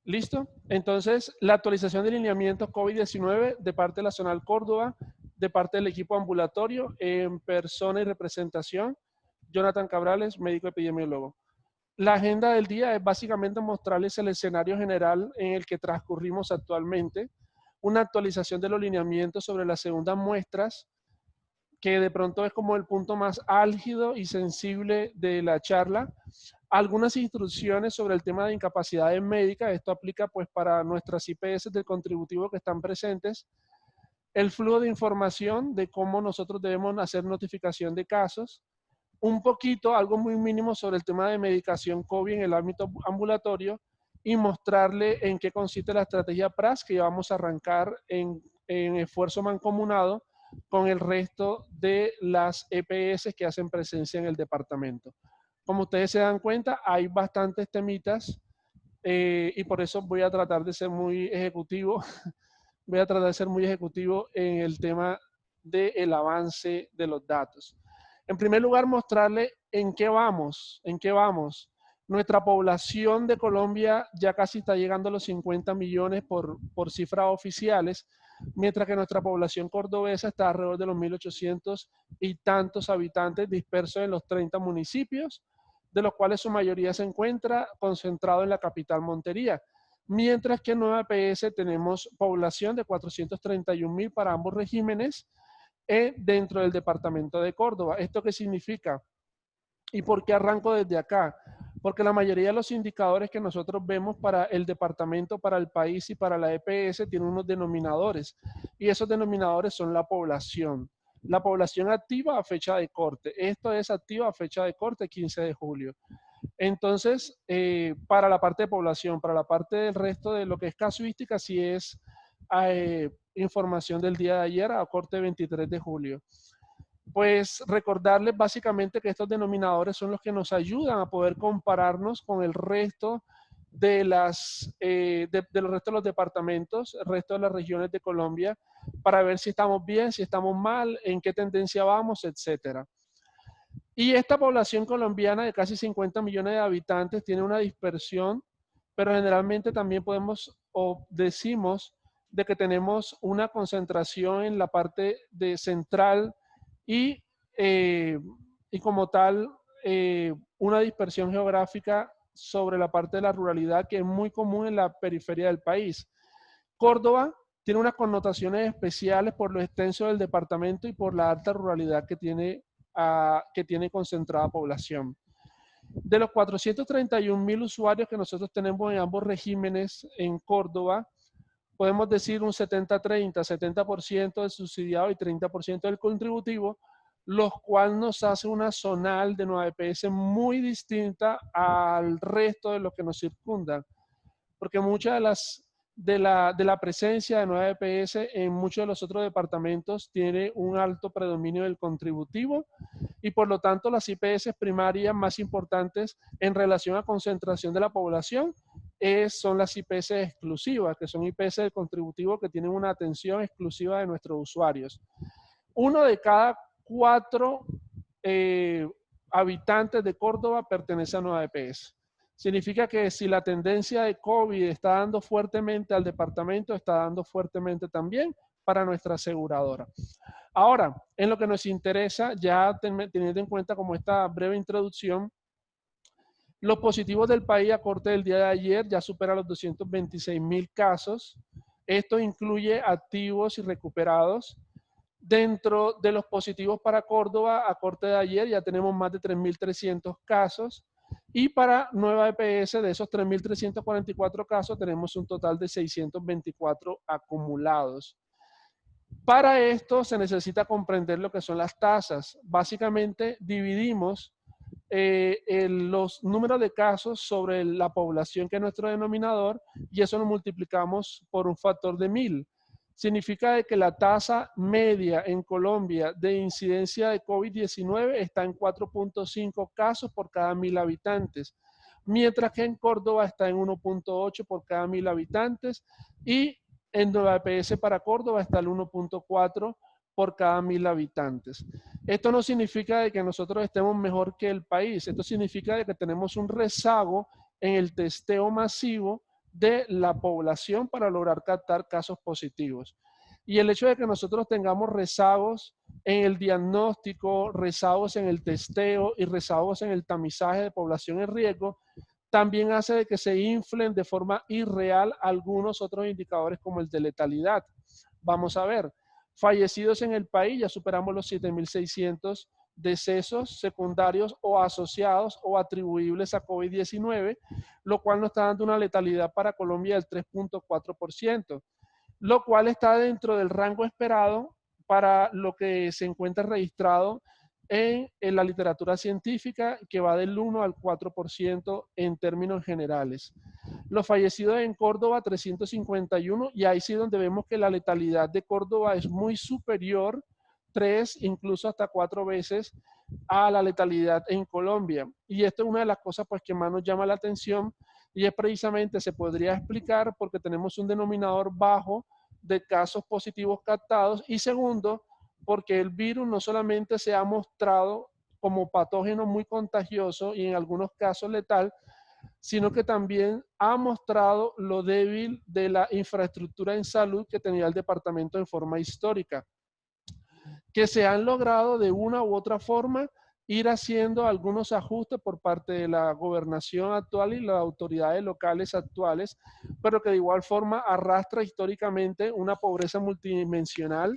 ¿Listo? Entonces, la actualización de lineamientos COVID-19 de parte de la Zonal Córdoba, de parte del equipo ambulatorio, en persona y representación, Jonathan Cabrales, médico epidemiólogo. La agenda del día es básicamente mostrarles el escenario general en el que transcurrimos actualmente, una actualización de los lineamientos sobre las segundas muestras, que de pronto es como el punto más álgido y sensible de la charla. Algunas instrucciones sobre el tema de incapacidades médicas, esto aplica pues para nuestras IPS del contributivo que están presentes. El flujo de información de cómo nosotros debemos hacer notificación de casos. Un poquito, algo muy mínimo sobre el tema de medicación COVID en el ámbito ambulatorio y mostrarle en qué consiste la estrategia PRAS que vamos a arrancar en esfuerzo mancomunado con el resto de las EPS que hacen presencia en el departamento. Como ustedes se dan cuenta, hay bastantes temitas y por eso voy a tratar de ser muy ejecutivo. Voy a tratar de ser muy ejecutivo en el tema del avance de los datos. En primer lugar, mostrarle en qué vamos, en qué vamos. Nuestra población de Colombia ya casi está llegando a los 50 millones por cifras oficiales, mientras que nuestra población cordobesa está alrededor de los 1.800 y tantos habitantes dispersos en los 30 municipios, de los cuales su mayoría se encuentra concentrado en la capital Montería. Mientras que en Nueva EPS tenemos población de 431.000 para ambos regímenes dentro del departamento de Córdoba. ¿Esto qué significa? ¿Y por qué arranco desde acá? Porque la mayoría de los indicadores que nosotros vemos para el departamento, para el país y para la EPS tienen unos denominadores. Y esos denominadores son la población. La población activa a fecha de corte. Esto es activa a fecha de corte 15 de julio. Entonces, para la parte de población, para la parte del resto de lo que es casuística, sí es información del día de ayer a corte 23 de julio. Pues recordarles básicamente que estos denominadores son los que nos ayudan a poder compararnos con el resto de los restos de los departamentos, el resto de las regiones de Colombia, para ver si estamos bien, si estamos mal, en qué tendencia vamos, etcétera. Y esta población colombiana de casi 50 millones de habitantes tiene una dispersión, pero generalmente también podemos o decimos de que tenemos una concentración en la parte de central y, y como tal una dispersión geográfica sobre la parte de la ruralidad que es muy común en la periferia del país. Córdoba tiene unas connotaciones especiales por lo extenso del departamento y por la alta ruralidad que tiene concentrada población. De los 431.000 usuarios que nosotros tenemos en ambos regímenes en Córdoba, podemos decir un 70-30, 70% del subsidiado y 30% del contributivo, los cuales nos hace una zonal de Nueva EPS muy distinta al resto de los que nos circundan, porque muchas de la presencia de Nueva EPS en muchos de los otros departamentos tiene un alto predominio del contributivo y por lo tanto las IPS primarias más importantes en relación a concentración de la población son las IPS exclusivas, que son IPS del contributivo que tienen una atención exclusiva de nuestros usuarios. Uno de cada 4 habitantes de Córdoba pertenece a Nueva EPS. Significa que si la tendencia de COVID está dando fuertemente al departamento, está dando fuertemente también para nuestra aseguradora. Ahora, en lo que nos interesa, ya teniendo en cuenta como esta breve introducción, los positivos del país a corte del día de ayer ya superan los 226.000 casos. Esto incluye activos y recuperados. Dentro de los positivos para Córdoba a corte de ayer ya tenemos más de 3.300 casos. Y para Nueva EPS, de esos 3.344 casos, tenemos un total de 624 acumulados. Para esto se necesita comprender lo que son las tasas. Básicamente dividimos los números de casos sobre la población que es nuestro denominador y eso lo multiplicamos por un factor de 1.000. Significa de que la tasa media en Colombia de incidencia de COVID-19 está en 4.5 casos por cada 1.000 habitantes, mientras que en Córdoba está en 1.8 por cada 1.000 habitantes y en Nueva EPS para Córdoba está el 1.4 por cada 1.000 habitantes. Esto no significa de que nosotros estemos mejor que el país, esto significa de que tenemos un rezago en el testeo masivo de la población para lograr captar casos positivos. Y el hecho de que nosotros tengamos rezagos en el diagnóstico, rezagos en el testeo y rezagos en el tamizaje de población en riesgo, también hace de que se inflen de forma irreal algunos otros indicadores como el de letalidad. Vamos a ver, fallecidos en el país, ya superamos los 7.600 decesos secundarios o asociados o atribuibles a COVID-19, lo cual nos está dando una letalidad para Colombia del 3.4%, lo cual está dentro del rango esperado para lo que se encuentra registrado en la literatura científica, que va del 1 al 4% en términos generales. Los fallecidos en Córdoba, 351, y ahí sí donde vemos que la letalidad de Córdoba es muy superior, 3, incluso hasta 4 veces a la letalidad en Colombia. Y esto es una de las cosas pues, que más nos llama la atención, y es precisamente, se podría explicar porque tenemos un denominador bajo de casos positivos captados, y segundo, porque el virus no solamente se ha mostrado como patógeno muy contagioso y en algunos casos letal, sino que también ha mostrado lo débil de la infraestructura en salud que tenía el departamento en forma histórica, que se han logrado de una u otra forma ir haciendo algunos ajustes por parte de la gobernación actual y las autoridades locales actuales, pero que de igual forma arrastra históricamente una pobreza multidimensional,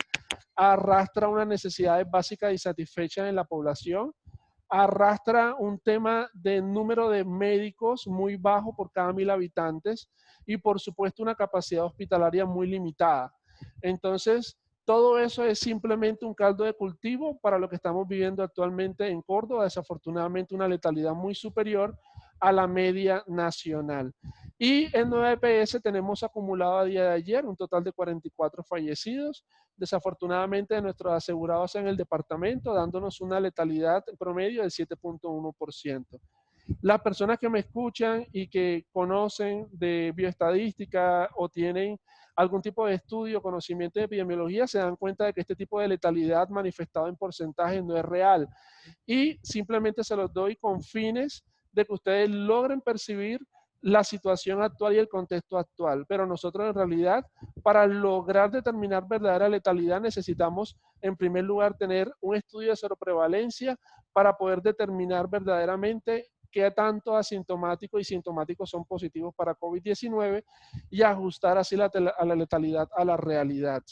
arrastra unas necesidades básicas insatisfechas en la población, arrastra un tema de número de médicos muy bajo por cada 1.000 habitantes y por supuesto una capacidad hospitalaria muy limitada. Entonces, todo eso es simplemente un caldo de cultivo para lo que estamos viviendo actualmente en Córdoba, desafortunadamente una letalidad muy superior a la media nacional. Y en Nueva EPS tenemos acumulado a día de ayer un total de 44 fallecidos, desafortunadamente de nuestros asegurados en el departamento, dándonos una letalidad en promedio del 7.1%. Las personas que me escuchan y que conocen de bioestadística o tienen algún tipo de estudio, conocimiento de epidemiología, se dan cuenta de que este tipo de letalidad manifestado en porcentajes no es real. Y simplemente se los doy con fines de que ustedes logren percibir la situación actual y el contexto actual. Pero nosotros en realidad, para lograr determinar verdadera letalidad, necesitamos en primer lugar tener un estudio de seroprevalencia para poder determinar verdaderamente qué tanto asintomáticos y sintomáticos son positivos para COVID-19 y ajustar así a la letalidad a la realidad.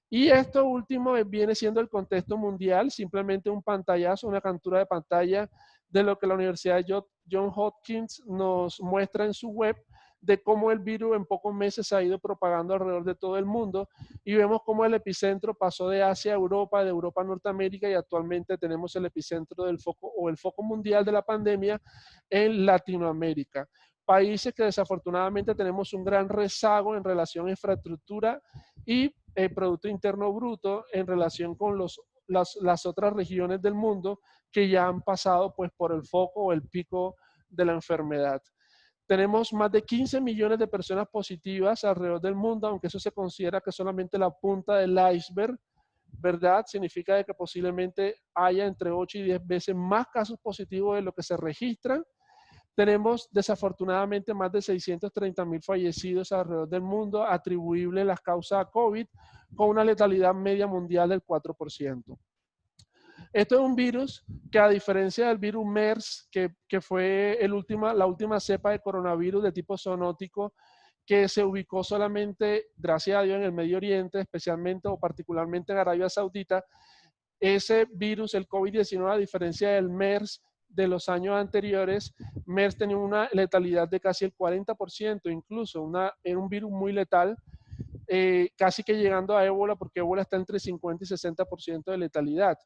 Y esto último viene siendo el contexto mundial, simplemente un pantallazo, una captura de pantalla de lo que la Universidad de Johns Hopkins nos muestra en su web, de cómo el virus en pocos meses se ha ido propagando alrededor de todo el mundo, y vemos cómo el epicentro pasó de Asia a Europa, de Europa a Norteamérica, y actualmente tenemos el epicentro del foco o el foco mundial de la pandemia en Latinoamérica. Países que desafortunadamente tenemos un gran rezago en relación a infraestructura y Producto Interno Bruto en relación con las otras regiones del mundo que ya han pasado pues, por el foco o el pico de la enfermedad. Tenemos más de 15 millones de personas positivas alrededor del mundo, aunque eso se considera que solamente la punta del iceberg, ¿verdad? Significa de que posiblemente haya entre 8 y 10 veces más casos positivos de lo que se registran. Tenemos desafortunadamente más de 630.000 fallecidos alrededor del mundo atribuibles a las causas a COVID, con una letalidad media mundial del 4%. Esto es un virus que, a diferencia del virus MERS, que fue la última cepa de coronavirus de tipo zoonótico, que se ubicó solamente, gracias a Dios, en el Medio Oriente, especialmente o particularmente en Arabia Saudita, ese virus, el COVID-19, a diferencia del MERS de los años anteriores, MERS tenía una letalidad de casi el 40%, incluso era un virus muy letal, casi que llegando a ébola, porque ébola está entre 50 y 60% de letalidad.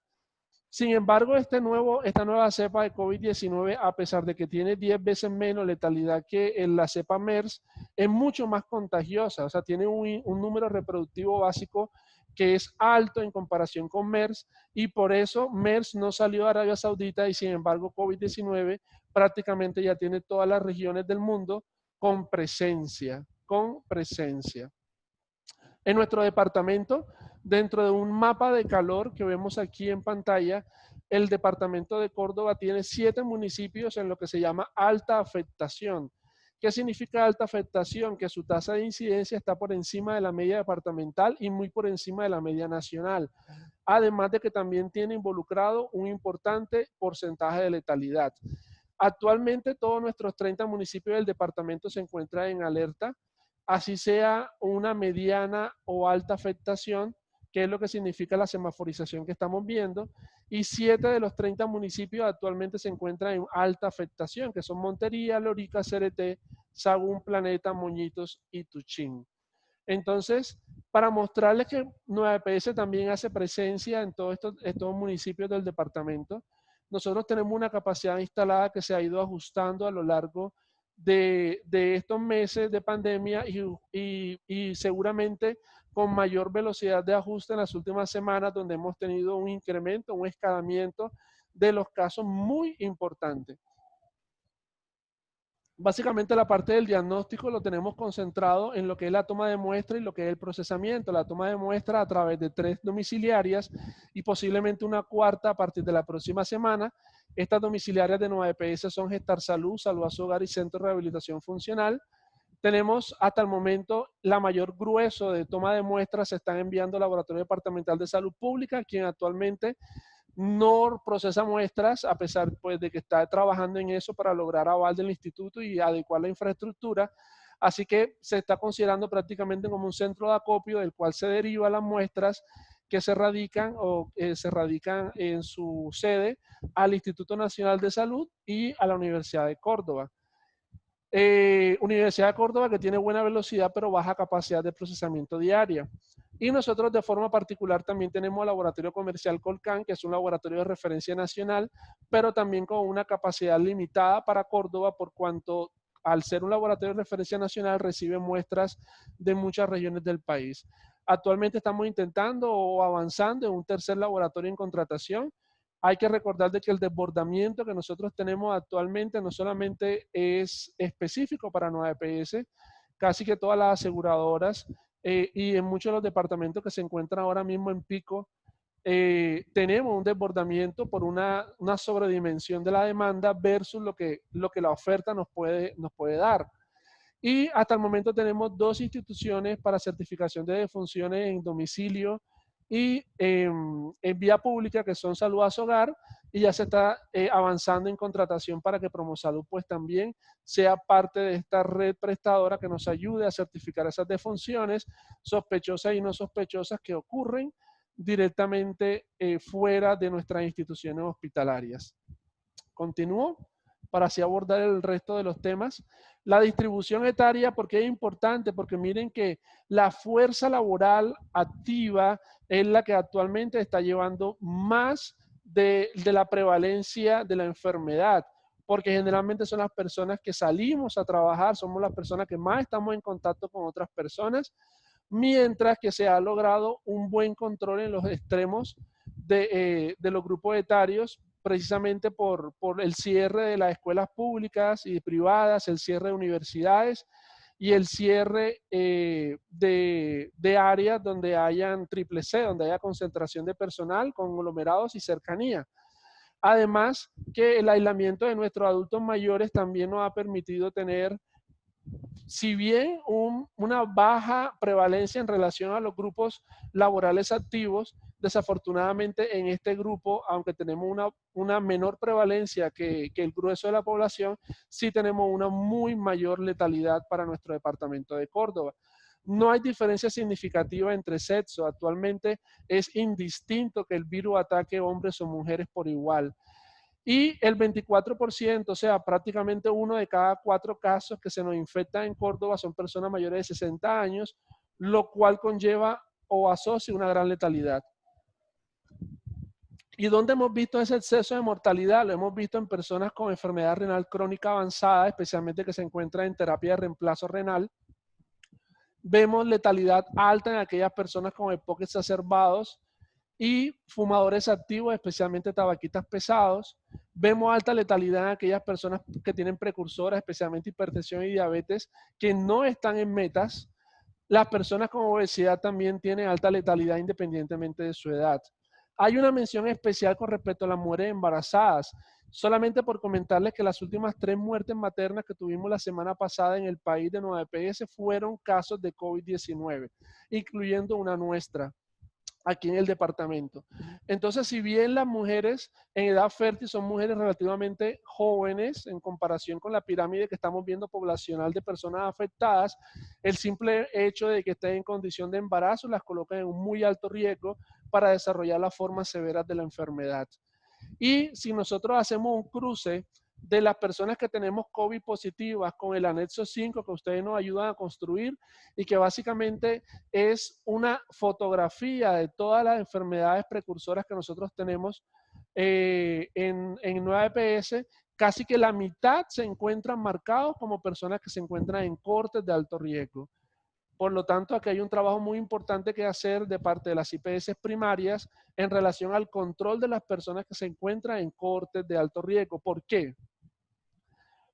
Sin embargo, esta nueva cepa de COVID-19, a pesar de que tiene 10 veces menos letalidad que en la cepa MERS, es mucho más contagiosa, o sea, tiene un número reproductivo básico que es alto en comparación con MERS, y por eso MERS no salió de Arabia Saudita, y sin embargo COVID-19 prácticamente ya tiene todas las regiones del mundo con presencia. En nuestro departamento, dentro de un mapa de calor que vemos aquí en pantalla, el departamento de Córdoba tiene 7 municipios en lo que se llama alta afectación. ¿Qué significa alta afectación? Que su tasa de incidencia está por encima de la media departamental y muy por encima de la media nacional. Además de que también tiene involucrado un importante porcentaje de letalidad. Actualmente todos nuestros 30 municipios del departamento se encuentran en alerta, así sea una mediana o alta afectación, que es lo que significa la semaforización que estamos viendo, y 7 de los 30 municipios actualmente se encuentran en alta afectación, que son Montería, Lorica, Cereté, Sagún, Planeta, Moñitos y Tuchín. Entonces, para mostrarles que Nueva EPS también hace presencia en todos estos municipios del departamento, nosotros tenemos una capacidad instalada que se ha ido ajustando a lo largo de estos meses de pandemia y seguramente con mayor velocidad de ajuste en las últimas semanas, donde hemos tenido un incremento, un escalamiento de los casos muy importantes. Básicamente la parte del diagnóstico lo tenemos concentrado en lo que es la toma de muestra y lo que es el procesamiento. La toma de muestra a través de 3 domiciliarias y posiblemente una cuarta a partir de la próxima semana. Estas domiciliarias de Nueva EPS son Gestar Salud, Salud a su Hogar y Centro de Rehabilitación Funcional. Tenemos hasta el momento la mayor grueso de toma de muestras se están enviando al Laboratorio Departamental de Salud Pública, quien actualmente no procesa muestras, a pesar pues, de que está trabajando en eso para lograr aval del instituto y adecuar la infraestructura. Así que se está considerando prácticamente como un centro de acopio del cual se derivan las muestras que se radican se radican en su sede al Instituto Nacional de Salud y a la Universidad de Córdoba. Universidad de Córdoba que tiene buena velocidad pero baja capacidad de procesamiento diaria. Y nosotros de forma particular también tenemos el Laboratorio Comercial Colcán, que es un laboratorio de referencia nacional, pero también con una capacidad limitada para Córdoba por cuanto al ser un laboratorio de referencia nacional recibe muestras de muchas regiones del país. Actualmente estamos intentando o avanzando en un tercer laboratorio en contratación. Hay que recordar de que el desbordamiento que nosotros tenemos actualmente no solamente es específico para Nueva EPS, casi que todas las aseguradoras y en muchos de los departamentos que se encuentran ahora mismo en pico, tenemos un desbordamiento por una sobredimensión de la demanda versus lo que la oferta nos puede dar. Y hasta el momento tenemos 2 instituciones para certificación de defunciones en domicilio y en vía pública, que son Salud a su Hogar, y ya se está avanzando en contratación para que Promosalud pues también sea parte de esta red prestadora que nos ayude a certificar esas defunciones sospechosas y no sospechosas que ocurren directamente fuera de nuestras instituciones hospitalarias. Continúo para así abordar el resto de los temas. La distribución etaria, ¿por qué es importante? Porque miren que la fuerza laboral activa es la que actualmente está llevando más de la prevalencia de la enfermedad, porque generalmente son las personas que salimos a trabajar, somos las personas que más estamos en contacto con otras personas, mientras que se ha logrado un buen control en los extremos de los grupos etarios, precisamente por el cierre de las escuelas públicas y privadas, el cierre de universidades y el cierre de áreas donde hayan triple C, donde haya concentración de personal, conglomerados y cercanía. Además, que el aislamiento de nuestros adultos mayores también nos ha permitido tener, si bien una baja prevalencia en relación a los grupos laborales activos, desafortunadamente en este grupo, aunque tenemos una menor prevalencia que el grueso de la población, sí tenemos una muy mayor letalidad para nuestro departamento de Córdoba. No hay diferencia significativa entre sexos. Actualmente es indistinto que el virus ataque hombres o mujeres por igual. Y el 24%, o sea, prácticamente 1 de cada 4 casos que se nos infectan en Córdoba son personas mayores de 60 años, lo cual conlleva o asocia una gran letalidad. ¿Y dónde hemos visto ese exceso de mortalidad? Lo hemos visto en personas con enfermedad renal crónica avanzada, especialmente que se encuentran en terapia de reemplazo renal. Vemos letalidad alta en aquellas personas con EPOC exacerbados y fumadores activos, especialmente tabaquistas pesados. Vemos alta letalidad en aquellas personas que tienen precursoras, especialmente hipertensión y diabetes, que no están en metas. Las personas con obesidad también tienen alta letalidad independientemente de su edad. Hay una mención especial con respecto a las mujeres embarazadas. Solamente por comentarles que las últimas 3 muertes maternas que tuvimos la semana pasada en el país de Nueva EPS fueron casos de COVID-19, incluyendo una nuestra aquí en el departamento. Entonces, si bien las mujeres en edad fértil son mujeres relativamente jóvenes en comparación con la pirámide que estamos viendo poblacional de personas afectadas, el simple hecho de que estén en condición de embarazo las coloca en un muy alto riesgo para desarrollar las formas severas de la enfermedad. Y si nosotros hacemos un cruce de las personas que tenemos COVID positivas con el anexo 5 que ustedes nos ayudan a construir y que básicamente es una fotografía de todas las enfermedades precursoras que nosotros tenemos en Nueva EPS, casi que la mitad se encuentran marcados como personas que se encuentran en cortes de alto riesgo. Por lo tanto, aquí hay un trabajo muy importante que hacer de parte de las IPS primarias en relación al control de las personas que se encuentran en cortes de alto riesgo. ¿Por qué?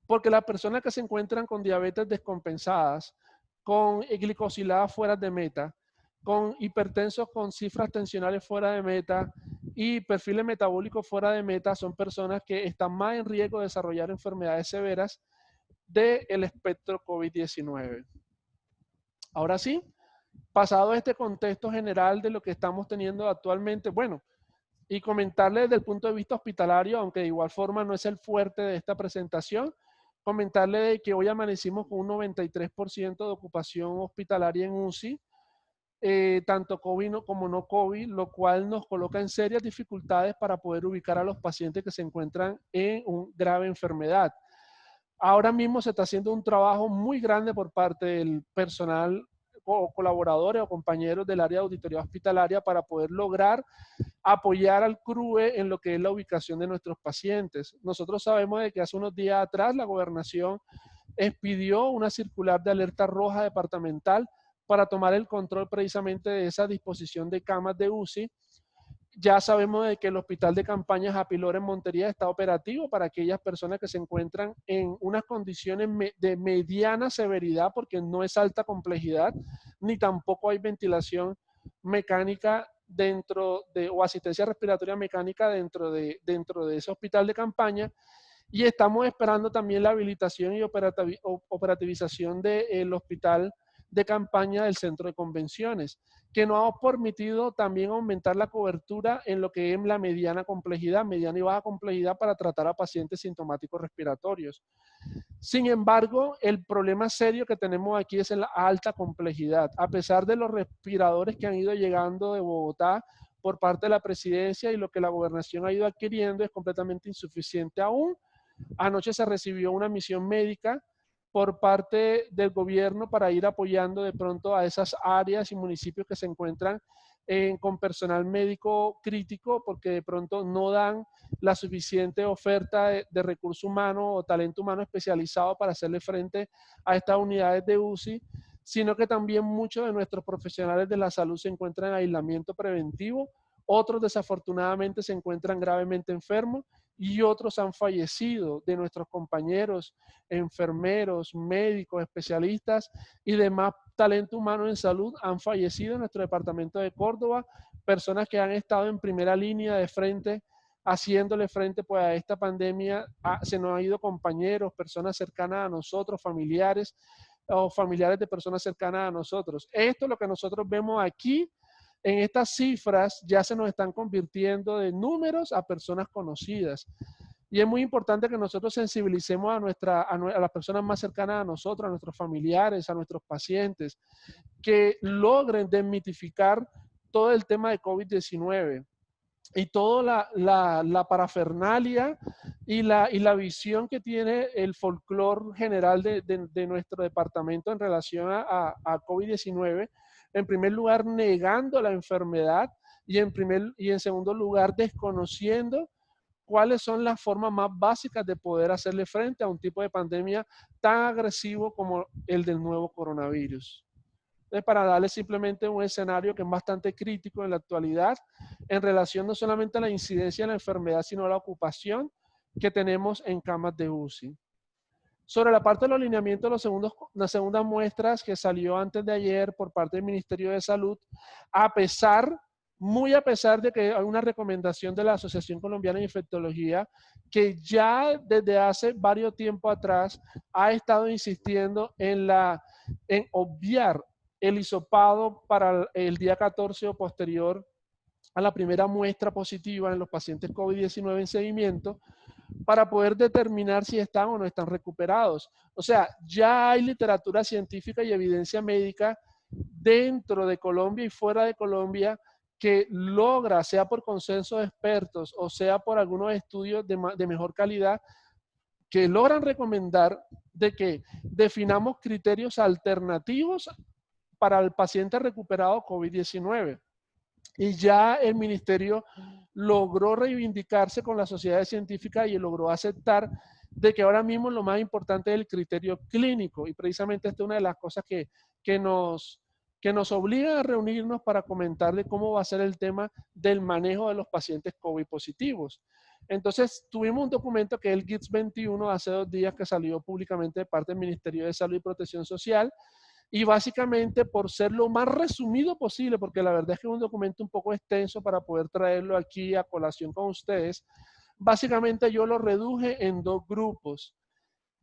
Porque las personas que se encuentran con diabetes descompensadas, con glicosiladas fuera de meta, con hipertensos con cifras tensionales fuera de meta y perfiles metabólicos fuera de meta, son personas que están más en riesgo de desarrollar enfermedades severas del espectro COVID-19. Ahora sí, pasado este contexto general de lo que estamos teniendo actualmente, bueno, y comentarle desde el punto de vista hospitalario, aunque de igual forma no es el fuerte de esta presentación, comentarle de que hoy amanecimos con un 93% de ocupación hospitalaria en UCI, tanto COVID como no COVID, lo cual nos coloca en serias dificultades para poder ubicar a los pacientes que se encuentran en una grave enfermedad. Ahora mismo se está haciendo un trabajo muy grande por parte del personal o colaboradores o compañeros del área de auditoría hospitalaria para poder lograr apoyar al CRUE en lo que es la ubicación de nuestros pacientes. Nosotros sabemos de que hace unos días atrás la gobernación expidió una circular de alerta roja departamental para tomar el control precisamente de esa disposición de camas de UCI. Ya sabemos de que el hospital de campaña Japilor en Montería está operativo para aquellas personas que se encuentran en unas condiciones de mediana severidad, porque no es alta complejidad, ni tampoco hay ventilación mecánica dentro de, o asistencia respiratoria mecánica dentro de ese hospital de campaña. Y estamos esperando también la habilitación y operativización del hospital de campaña del centro de convenciones, que nos ha permitido también aumentar la cobertura en lo que es la mediana complejidad, mediana y baja complejidad para tratar a pacientes sintomáticos respiratorios. Sin embargo, el problema serio que tenemos aquí es en la alta complejidad. A pesar de los respiradores que han ido llegando de Bogotá por parte de la presidencia y lo que la gobernación ha ido adquiriendo es completamente insuficiente aún. Anoche se recibió una misión médica por parte del gobierno para ir apoyando de pronto a esas áreas y municipios que se encuentran con personal médico crítico porque de pronto no dan la suficiente oferta de recurso humano o talento humano especializado para hacerle frente a estas unidades de UCI, sino que también muchos de nuestros profesionales de la salud se encuentran en aislamiento preventivo, otros desafortunadamente se encuentran gravemente enfermos y otros han fallecido de nuestros compañeros, enfermeros, médicos, especialistas y demás talento humano en salud han fallecido en nuestro departamento de Córdoba, personas que han estado en primera línea de frente, haciéndole frente pues, a esta pandemia, se nos han ido compañeros, personas cercanas a nosotros, familiares o familiares de personas cercanas a nosotros. Esto es lo que nosotros vemos aquí. En estas cifras ya se nos están convirtiendo de números a personas conocidas. Y es muy importante que nosotros sensibilicemos a las personas más cercanas a nosotros, a nuestros familiares, a nuestros pacientes, que logren desmitificar todo el tema de COVID-19 y toda la parafernalia y la visión que tiene el folclore general de nuestro departamento en relación a COVID-19, en primer lugar negando la enfermedad y en segundo lugar desconociendo cuáles son las formas más básicas de poder hacerle frente a un tipo de pandemia tan agresivo como el del nuevo coronavirus. Entonces, para darle simplemente un escenario que es bastante crítico en la actualidad en relación no solamente a la incidencia de la enfermedad, sino a la ocupación que tenemos en camas de UCI. Sobre la parte de los lineamientos, las segundas muestras que salió antes de ayer por parte del Ministerio de Salud, a pesar muy a pesar de que hay una recomendación de la Asociación Colombiana de Infectología que ya desde hace varios tiempo atrás ha estado insistiendo en obviar el hisopado para el día 14 o posterior a la primera muestra positiva en los pacientes COVID-19 en seguimiento, para poder determinar si están o no están recuperados. O sea, ya hay literatura científica y evidencia médica dentro de Colombia y fuera de Colombia que logra, sea por consenso de expertos o sea por algunos estudios de mejor calidad, que logran recomendar de que definamos criterios alternativos para el paciente recuperado COVID-19. Y ya el ministerio logró reivindicarse con la sociedad científica y logró aceptar de que ahora mismo lo más importante es el criterio clínico. Y precisamente esta es una de las cosas que nos obliga a reunirnos para comentar de cómo va a ser el tema del manejo de los pacientes COVID positivos. Entonces, tuvimos un documento que es el GITS 21 hace 2 días que salió públicamente de parte del Ministerio de Salud y Protección Social, y básicamente por ser lo más resumido posible, porque la verdad es que es un documento un poco extenso para poder traerlo aquí a colación con ustedes, básicamente yo lo reduje en 2 grupos.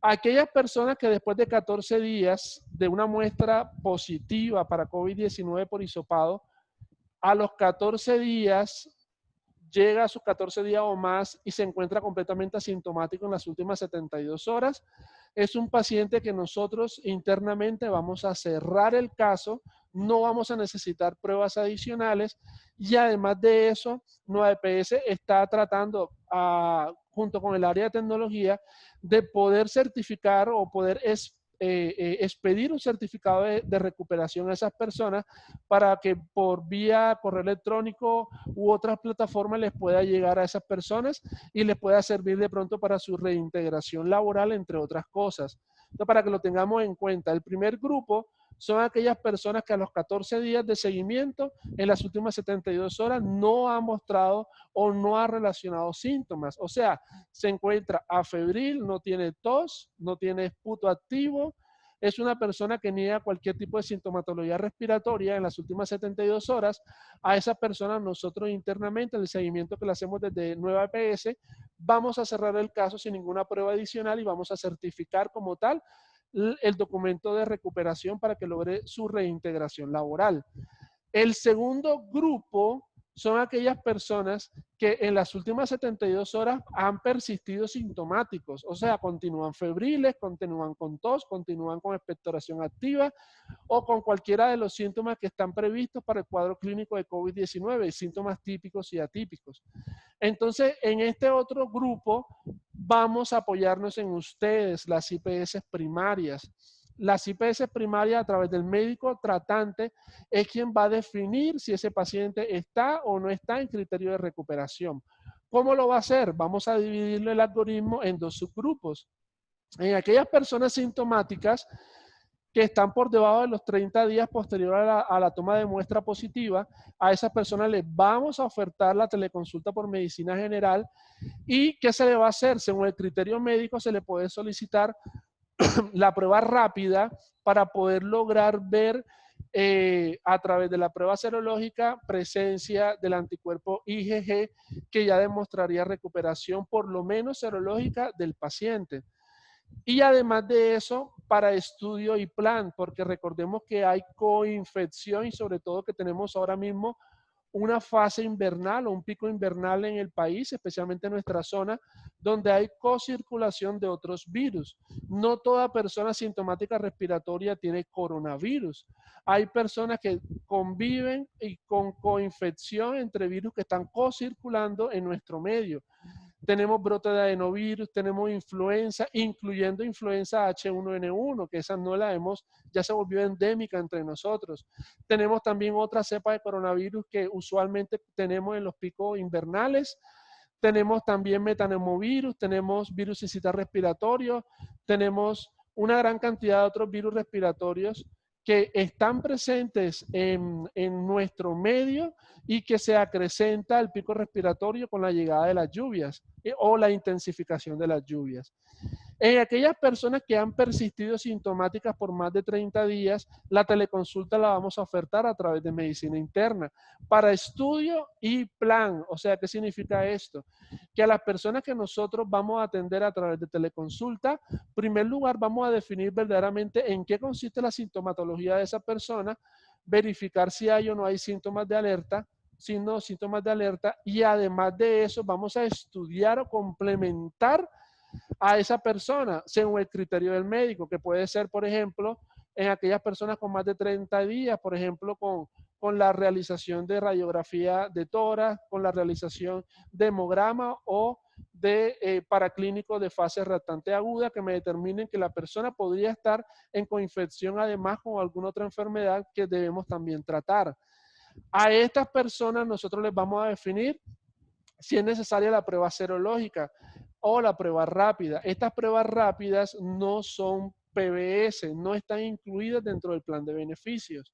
Aquellas personas que después de 14 días de una muestra positiva para COVID-19 por hisopado, a los 14 días llega a sus 14 días o más y se encuentra completamente asintomático en las últimas 72 horas, es un paciente que nosotros internamente vamos a cerrar el caso, no vamos a necesitar pruebas adicionales y además de eso, Nueva EPS está tratando junto con el área de tecnología de poder certificar o poder expedir un certificado de recuperación a esas personas para que por vía correo electrónico u otras plataformas les pueda llegar a esas personas y les pueda servir de pronto para su reintegración laboral, entre otras cosas. Entonces, para que lo tengamos en cuenta, el primer grupo son aquellas personas que a los 14 días de seguimiento, en las últimas 72 horas, no ha mostrado o no ha relacionado síntomas. O sea, se encuentra afebril, no tiene tos, no tiene esputo activo, es una persona que niega cualquier tipo de sintomatología respiratoria en las últimas 72 horas. A esa persona nosotros internamente, en el seguimiento que le hacemos desde Nueva EPS, vamos a cerrar el caso sin ninguna prueba adicional y vamos a certificar como tal el documento de recuperación para que logre su reintegración laboral. El segundo grupo son aquellas personas que en las últimas 72 horas han persistido sintomáticos, o sea, continúan febriles, continúan con tos, continúan con expectoración activa o con cualquiera de los síntomas que están previstos para el cuadro clínico de COVID-19, síntomas típicos y atípicos. Entonces, en este otro grupo vamos a apoyarnos en ustedes, las IPS primarias. Las IPS primarias, a través del médico tratante, es quien va a definir si ese paciente está o no está en criterio de recuperación. ¿Cómo lo va a hacer? Vamos a dividirlo el algoritmo en 2 subgrupos. En aquellas personas sintomáticas que están por debajo de los 30 días posterior a la toma de muestra positiva, a esas personas les vamos a ofertar la teleconsulta por medicina general. ¿Y qué se le va a hacer? Según el criterio médico, se le puede solicitar la prueba rápida para poder lograr ver a través de la prueba serológica presencia del anticuerpo IgG que ya demostraría recuperación por lo menos serológica del paciente. Y además de eso, para estudio y plan, porque recordemos que hay coinfección y sobre todo que tenemos ahora mismo una fase invernal o un pico invernal en el país, especialmente en nuestra zona, donde hay cocirculación de otros virus. No toda persona sintomática respiratoria tiene coronavirus. Hay personas que conviven y con coinfección entre virus que están cocirculando en nuestro medio. Tenemos brote de adenovirus, tenemos influenza, incluyendo influenza H1N1, que esa no la hemos, ya se volvió endémica entre nosotros. Tenemos también otra cepa de coronavirus que usualmente tenemos en los picos invernales. Tenemos también metapneumovirus, tenemos virus sincitial respiratorio, tenemos una gran cantidad de otros virus respiratorios que están presentes en nuestro medio y que se acrecenta el pico respiratorio con la llegada de las lluvias. o la intensificación de las lluvias. En aquellas personas que han persistido sintomáticas por más de 30 días, la teleconsulta la vamos a ofertar a través de medicina interna para estudio y plan. O sea, ¿qué significa esto? Que a las personas que nosotros vamos a atender a través de teleconsulta, en primer lugar vamos a definir verdaderamente en qué consiste la sintomatología de esa persona, verificar si hay o no hay síntomas de alerta, signos, síntomas de alerta, y además de eso vamos a estudiar o complementar a esa persona según el criterio del médico, que puede ser, por ejemplo, en aquellas personas con más de 30 días, por ejemplo, con la realización de radiografía de tórax, con la realización de hemograma o de paraclínico de fase reactante aguda que me determinen que la persona podría estar en coinfección además con alguna otra enfermedad que debemos también tratar. A estas personas nosotros les vamos a definir si es necesaria la prueba serológica o la prueba rápida. Estas pruebas rápidas no son PBS, no están incluidas dentro del plan de beneficios.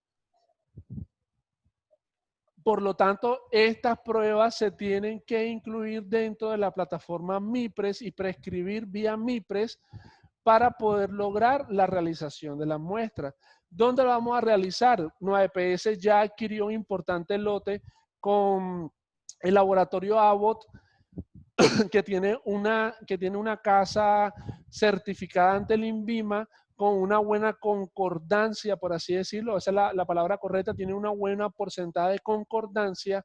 Por lo tanto, estas pruebas se tienen que incluir dentro de la plataforma MIPRES y prescribir vía MIPRES para poder lograr la realización de las muestras. ¿Dónde lo vamos a realizar? Nueva EPS ya adquirió un importante lote con el laboratorio Abbott, que tiene una casa certificada ante el INVIMA con una buena concordancia, por así decirlo, esa es la palabra correcta, tiene una buena porcentaje de concordancia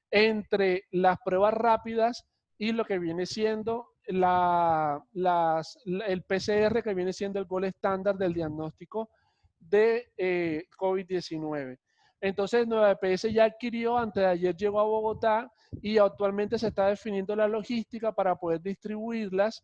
entre las pruebas rápidas y lo que viene siendo el PCR, que viene siendo el gol estándar del diagnóstico de COVID-19. Entonces, Nueva EPS ya adquirió, antes de ayer llegó a Bogotá y actualmente se está definiendo la logística para poder distribuirlas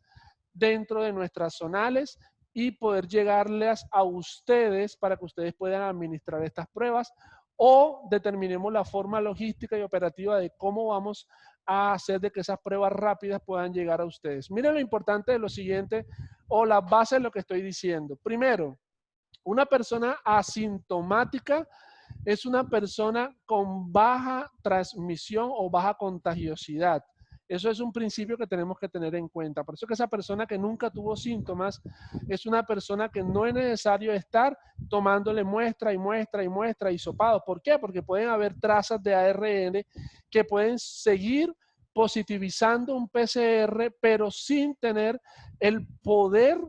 dentro de nuestras zonales y poder llegarlas a ustedes para que ustedes puedan administrar estas pruebas o determinemos la forma logística y operativa de cómo vamos a hacer de que esas pruebas rápidas puedan llegar a ustedes. Miren lo importante de lo siguiente o la base de lo que estoy diciendo. Primero, una persona asintomática es una persona con baja transmisión o baja contagiosidad. Eso es un principio que tenemos que tener en cuenta. Por eso que esa persona que nunca tuvo síntomas es una persona que no es necesario estar tomándole muestra y muestra y muestra y sopados. ¿Por qué? Porque pueden haber trazas de ARN que pueden seguir positivizando un PCR, pero sin tener el poder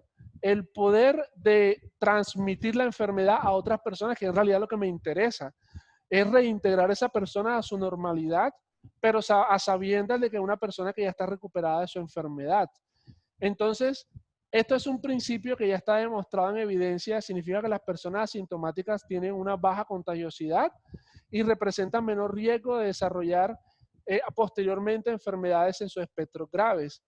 de transmitir la enfermedad a otras personas, que en realidad lo que me interesa es reintegrar a esa persona a su normalidad, pero a sabiendas de que una persona que ya está recuperada de su enfermedad. Entonces, esto es un principio que ya está demostrado en evidencia, significa que las personas asintomáticas tienen una baja contagiosidad y representan menor riesgo de desarrollar posteriormente enfermedades en su espectro graves.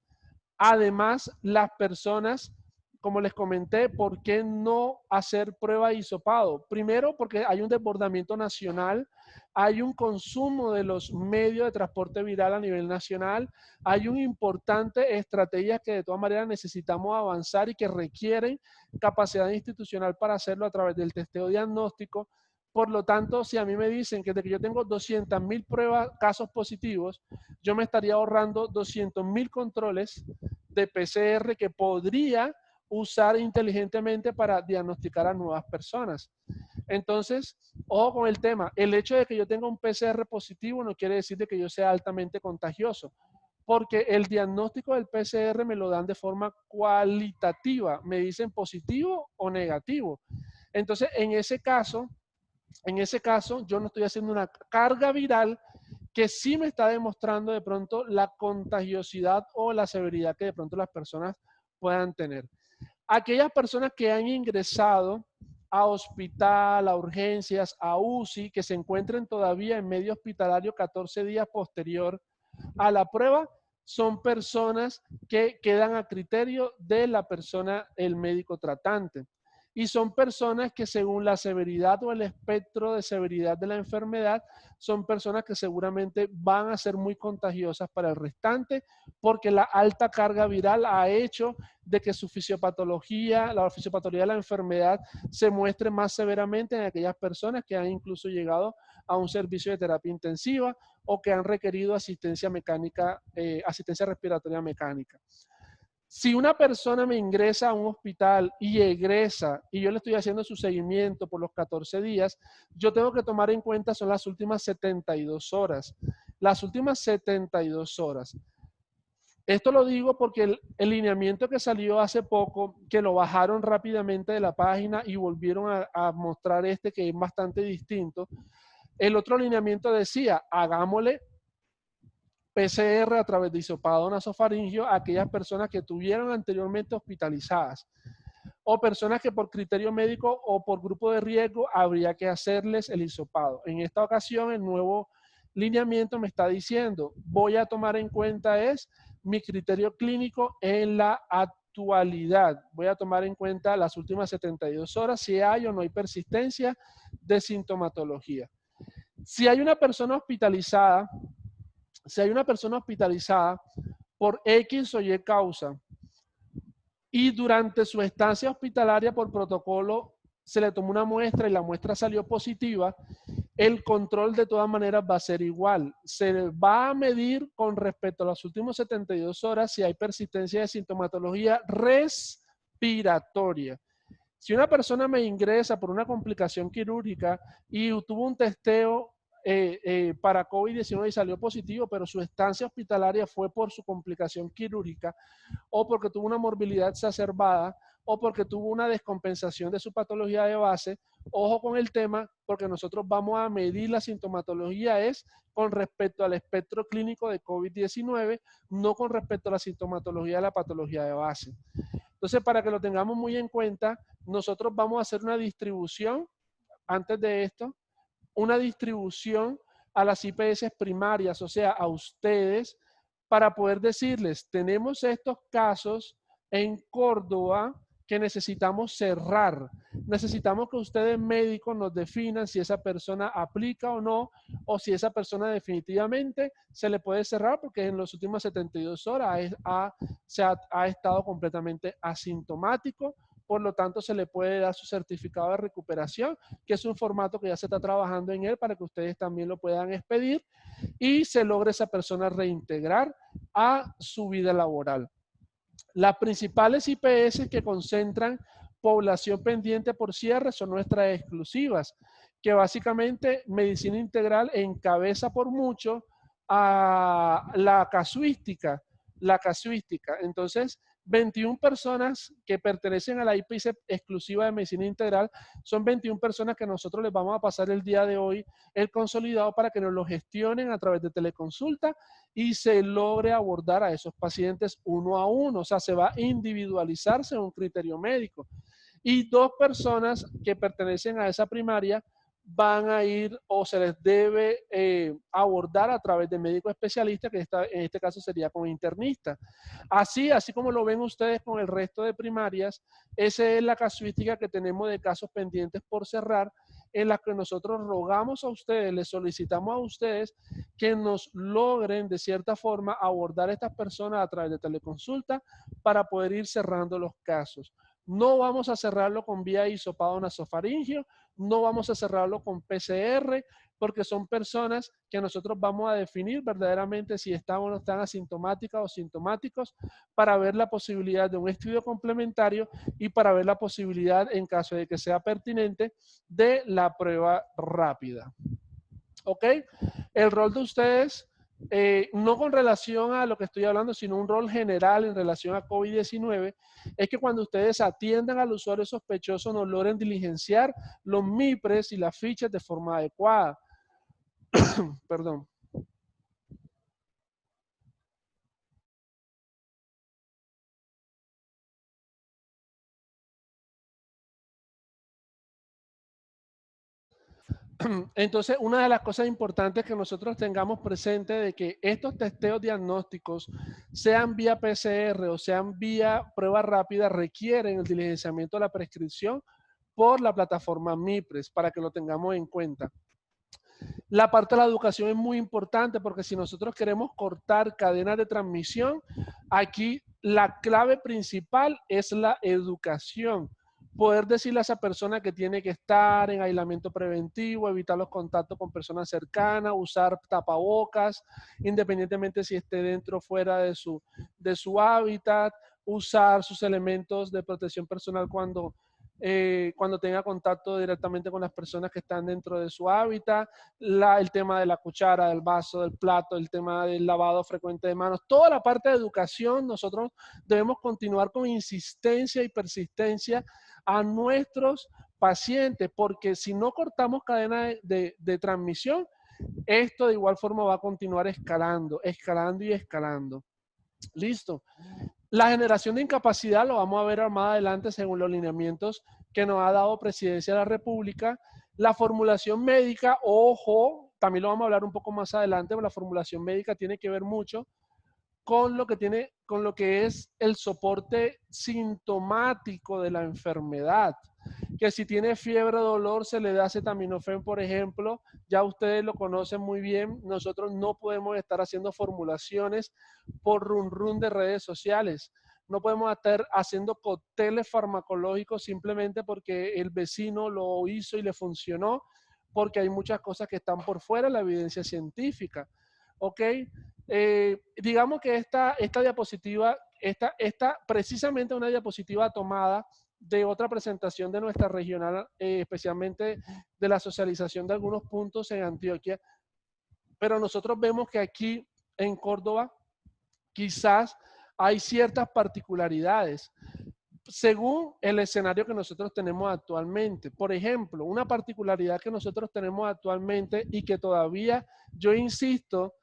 Además, las personas, como les comenté, ¿por qué no hacer prueba de hisopado? Primero, porque hay un desbordamiento nacional, hay un consumo de los medios de transporte viral a nivel nacional, hay una importante estrategia que de todas maneras necesitamos avanzar y que requieren capacidad institucional para hacerlo a través del testeo diagnóstico. Por lo tanto, si a mí me dicen que desde que yo tengo 200.000 pruebas, casos positivos, yo me estaría ahorrando 200.000 controles de PCR que podría usar inteligentemente para diagnosticar a nuevas personas. Entonces, ojo con el tema. El hecho de que yo tenga un PCR positivo no quiere decir de que yo sea altamente contagioso, porque el diagnóstico del PCR me lo dan de forma cualitativa. Me dicen positivo o negativo. Entonces, en ese caso, yo no estoy haciendo una carga viral que sí me está demostrando de pronto la contagiosidad o la severidad que de pronto las personas puedan tener. Aquellas personas que han ingresado a hospital, a urgencias, a UCI, que se encuentren todavía en medio hospitalario 14 días posterior a la prueba, son personas que quedan a criterio de la persona, el médico tratante. Y son personas que según la severidad o el espectro de severidad de la enfermedad, son personas que seguramente van a ser muy contagiosas para el restante, porque la alta carga viral ha hecho de que su fisiopatología, la fisiopatología de la enfermedad se muestre más severamente en aquellas personas que han incluso llegado a un servicio de terapia intensiva o que han requerido asistencia mecánica, asistencia respiratoria mecánica. Si una persona me ingresa a un hospital y egresa y yo le estoy haciendo su seguimiento por los 14 días, yo tengo que tomar en cuenta son las últimas 72 horas. Las últimas 72 horas. Esto lo digo porque el lineamiento que salió hace poco, que lo bajaron rápidamente de la página y volvieron a mostrar este que es bastante distinto, el otro lineamiento decía, hagámosle PCR a través de hisopado nasofaringio a aquellas personas que tuvieron anteriormente hospitalizadas o personas que por criterio médico o por grupo de riesgo habría que hacerles el hisopado. En esta ocasión, el nuevo lineamiento me está diciendo, voy a tomar en cuenta mi criterio clínico en la actualidad. Voy a tomar en cuenta las últimas 72 horas, si hay o no hay persistencia de sintomatología. Si hay una persona hospitalizada, por X o Y causa y durante su estancia hospitalaria por protocolo se le tomó una muestra y la muestra salió positiva, el control de todas maneras va a ser igual. Se va a medir con respecto a las últimas 72 horas si hay persistencia de sintomatología respiratoria. Si una persona me ingresa por una complicación quirúrgica y tuvo un testeo para COVID-19 y salió positivo, pero su estancia hospitalaria fue por su complicación quirúrgica o porque tuvo una morbilidad exacerbada o porque tuvo una descompensación de su patología de base, ojo con el tema, porque nosotros vamos a medir la sintomatología con respecto al espectro clínico de COVID-19, no con respecto a la sintomatología de la patología de base. Entonces, para que lo tengamos muy en cuenta, nosotros vamos a hacer una distribución, antes de esto, una distribución a las IPS primarias, o sea, a ustedes, para poder decirles, tenemos estos casos en Córdoba que necesitamos cerrar. Necesitamos que ustedes médicos nos definan si esa persona aplica o no, o si esa persona definitivamente se le puede cerrar porque en las últimas 72 horas ha estado completamente asintomático. Por lo tanto, se le puede dar su certificado de recuperación, que es un formato que ya se está trabajando en él para que ustedes también lo puedan expedir y se logre esa persona reintegrar a su vida laboral. Las principales IPS que concentran población pendiente por cierre son nuestras exclusivas, que básicamente Medicina Integral encabeza por mucho a la casuística. Entonces, 21 personas que pertenecen a la IPS exclusiva de Medicina Integral son 21 personas que nosotros les vamos a pasar el día de hoy el consolidado para que nos lo gestionen a través de teleconsulta y se logre abordar a esos pacientes uno a uno. O sea, se va a individualizar según criterio médico. Y 2 personas que pertenecen a esa primaria van a ir o se les debe abordar a través de médico especialista, que en este caso sería con internista. Así como lo ven ustedes con el resto de primarias, esa es la casuística que tenemos de casos pendientes por cerrar, en las que nosotros rogamos a ustedes, les solicitamos a ustedes que nos logren de cierta forma abordar a estas personas a través de teleconsulta para poder ir cerrando los casos. No vamos a cerrarlo con vía hisopado nasofaringio, no vamos a cerrarlo con PCR, porque son personas que nosotros vamos a definir verdaderamente si están o no están asintomáticas o sintomáticos para ver la posibilidad de un estudio complementario y para ver la posibilidad, en caso de que sea pertinente, de la prueba rápida. ¿Ok? El rol de ustedes, no con relación a lo que estoy hablando, sino un rol general en relación a COVID-19, es que cuando ustedes atiendan al usuario sospechoso nos logren diligenciar los MIPRES y las fichas de forma adecuada. Perdón. Entonces, una de las cosas importantes que nosotros tengamos presente de que estos testeos diagnósticos, sean vía PCR o sean vía prueba rápida, requieren el diligenciamiento de la prescripción por la plataforma MIPRES, para que lo tengamos en cuenta. La parte de la educación es muy importante porque si nosotros queremos cortar cadenas de transmisión, aquí la clave principal es la educación. poder decirle a esa persona que tiene que estar en aislamiento preventivo, evitar los contactos con personas cercanas, usar tapabocas, independientemente si esté dentro o fuera de su hábitat, usar sus elementos de protección personal cuando tenga contacto directamente con las personas que están dentro de su hábitat, el tema de la cuchara, del vaso, del plato, el tema del lavado frecuente de manos, toda la parte de educación, nosotros debemos continuar con insistencia y persistencia a nuestros pacientes, porque si no cortamos cadena de transmisión, esto de igual forma va a continuar escalando, escalando y escalando. Listo. La generación de incapacidad lo vamos a ver más adelante según los lineamientos que nos ha dado Presidencia de la República. La formulación médica, ojo, también lo vamos a hablar un poco más adelante, pero la formulación médica tiene que ver mucho con lo que es el soporte sintomático de la enfermedad. Que si tiene fiebre o dolor se le da acetaminofén, por ejemplo, ya ustedes lo conocen muy bien, nosotros no podemos estar haciendo formulaciones por run de redes sociales. No podemos estar haciendo cócteles farmacológicos simplemente porque el vecino lo hizo y le funcionó, porque hay muchas cosas que están por fuera de la evidencia científica. ¿Ok? Digamos que esta diapositiva, esta precisamente una diapositiva tomada de otra presentación de nuestra regional, especialmente de la socialización de algunos puntos en Antioquia, pero nosotros vemos que aquí en Córdoba quizás hay ciertas particularidades según el escenario que nosotros tenemos actualmente. Por ejemplo, una particularidad que nosotros tenemos actualmente y que todavía yo insisto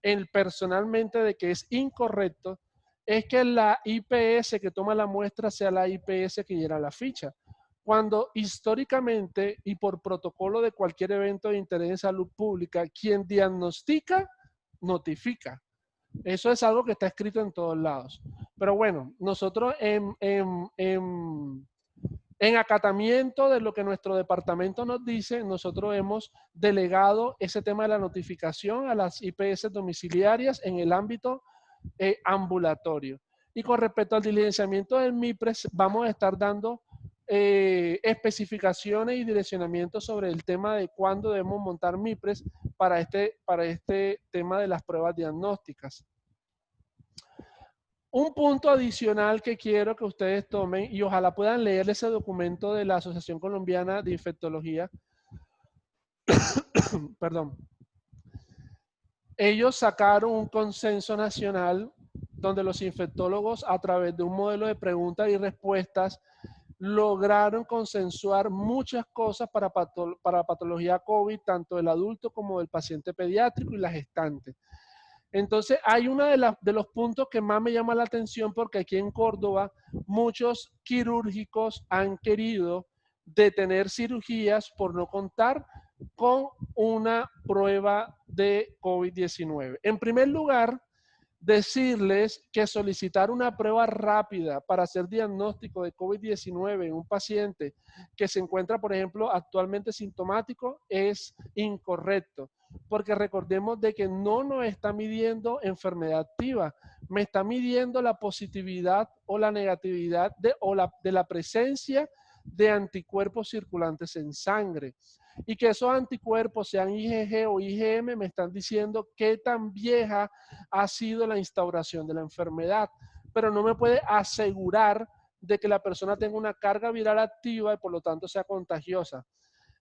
en personalmente de que es incorrecto, es que la IPS que toma la muestra sea la IPS que llena la ficha. Cuando históricamente y por protocolo de cualquier evento de interés en salud pública, quien diagnostica, notifica. Eso es algo que está escrito en todos lados. Pero bueno, nosotros en acatamiento de lo que nuestro departamento nos dice, nosotros hemos delegado ese tema de la notificación a las IPS domiciliarias en el ámbito ambulatorio. Y con respecto al diligenciamiento del MIPRES, vamos a estar dando especificaciones y direccionamientos sobre el tema de cuándo debemos montar MIPRES para este tema de las pruebas diagnósticas. Un punto adicional que quiero que ustedes tomen y ojalá puedan leer ese documento de la Asociación Colombiana de Infectología. Perdón. Ellos sacaron un consenso nacional donde los infectólogos a través de un modelo de preguntas y respuestas lograron consensuar muchas cosas para patología COVID, tanto del adulto como del paciente pediátrico y la gestante. Entonces, hay uno de los puntos que más me llama la atención porque aquí en Córdoba muchos quirúrgicos han querido detener cirugías por no contar con una prueba de COVID-19. En primer lugar, decirles que solicitar una prueba rápida para hacer diagnóstico de COVID-19 en un paciente que se encuentra, por ejemplo, actualmente sintomático es incorrecto, porque recordemos de que no nos está midiendo enfermedad activa, me está midiendo la positividad o la negatividad de la presencia de anticuerpos circulantes en sangre. Y que esos anticuerpos, sean IgG o IgM, me están diciendo qué tan vieja ha sido la instauración de la enfermedad, pero no me puede asegurar de que la persona tenga una carga viral activa y por lo tanto sea contagiosa.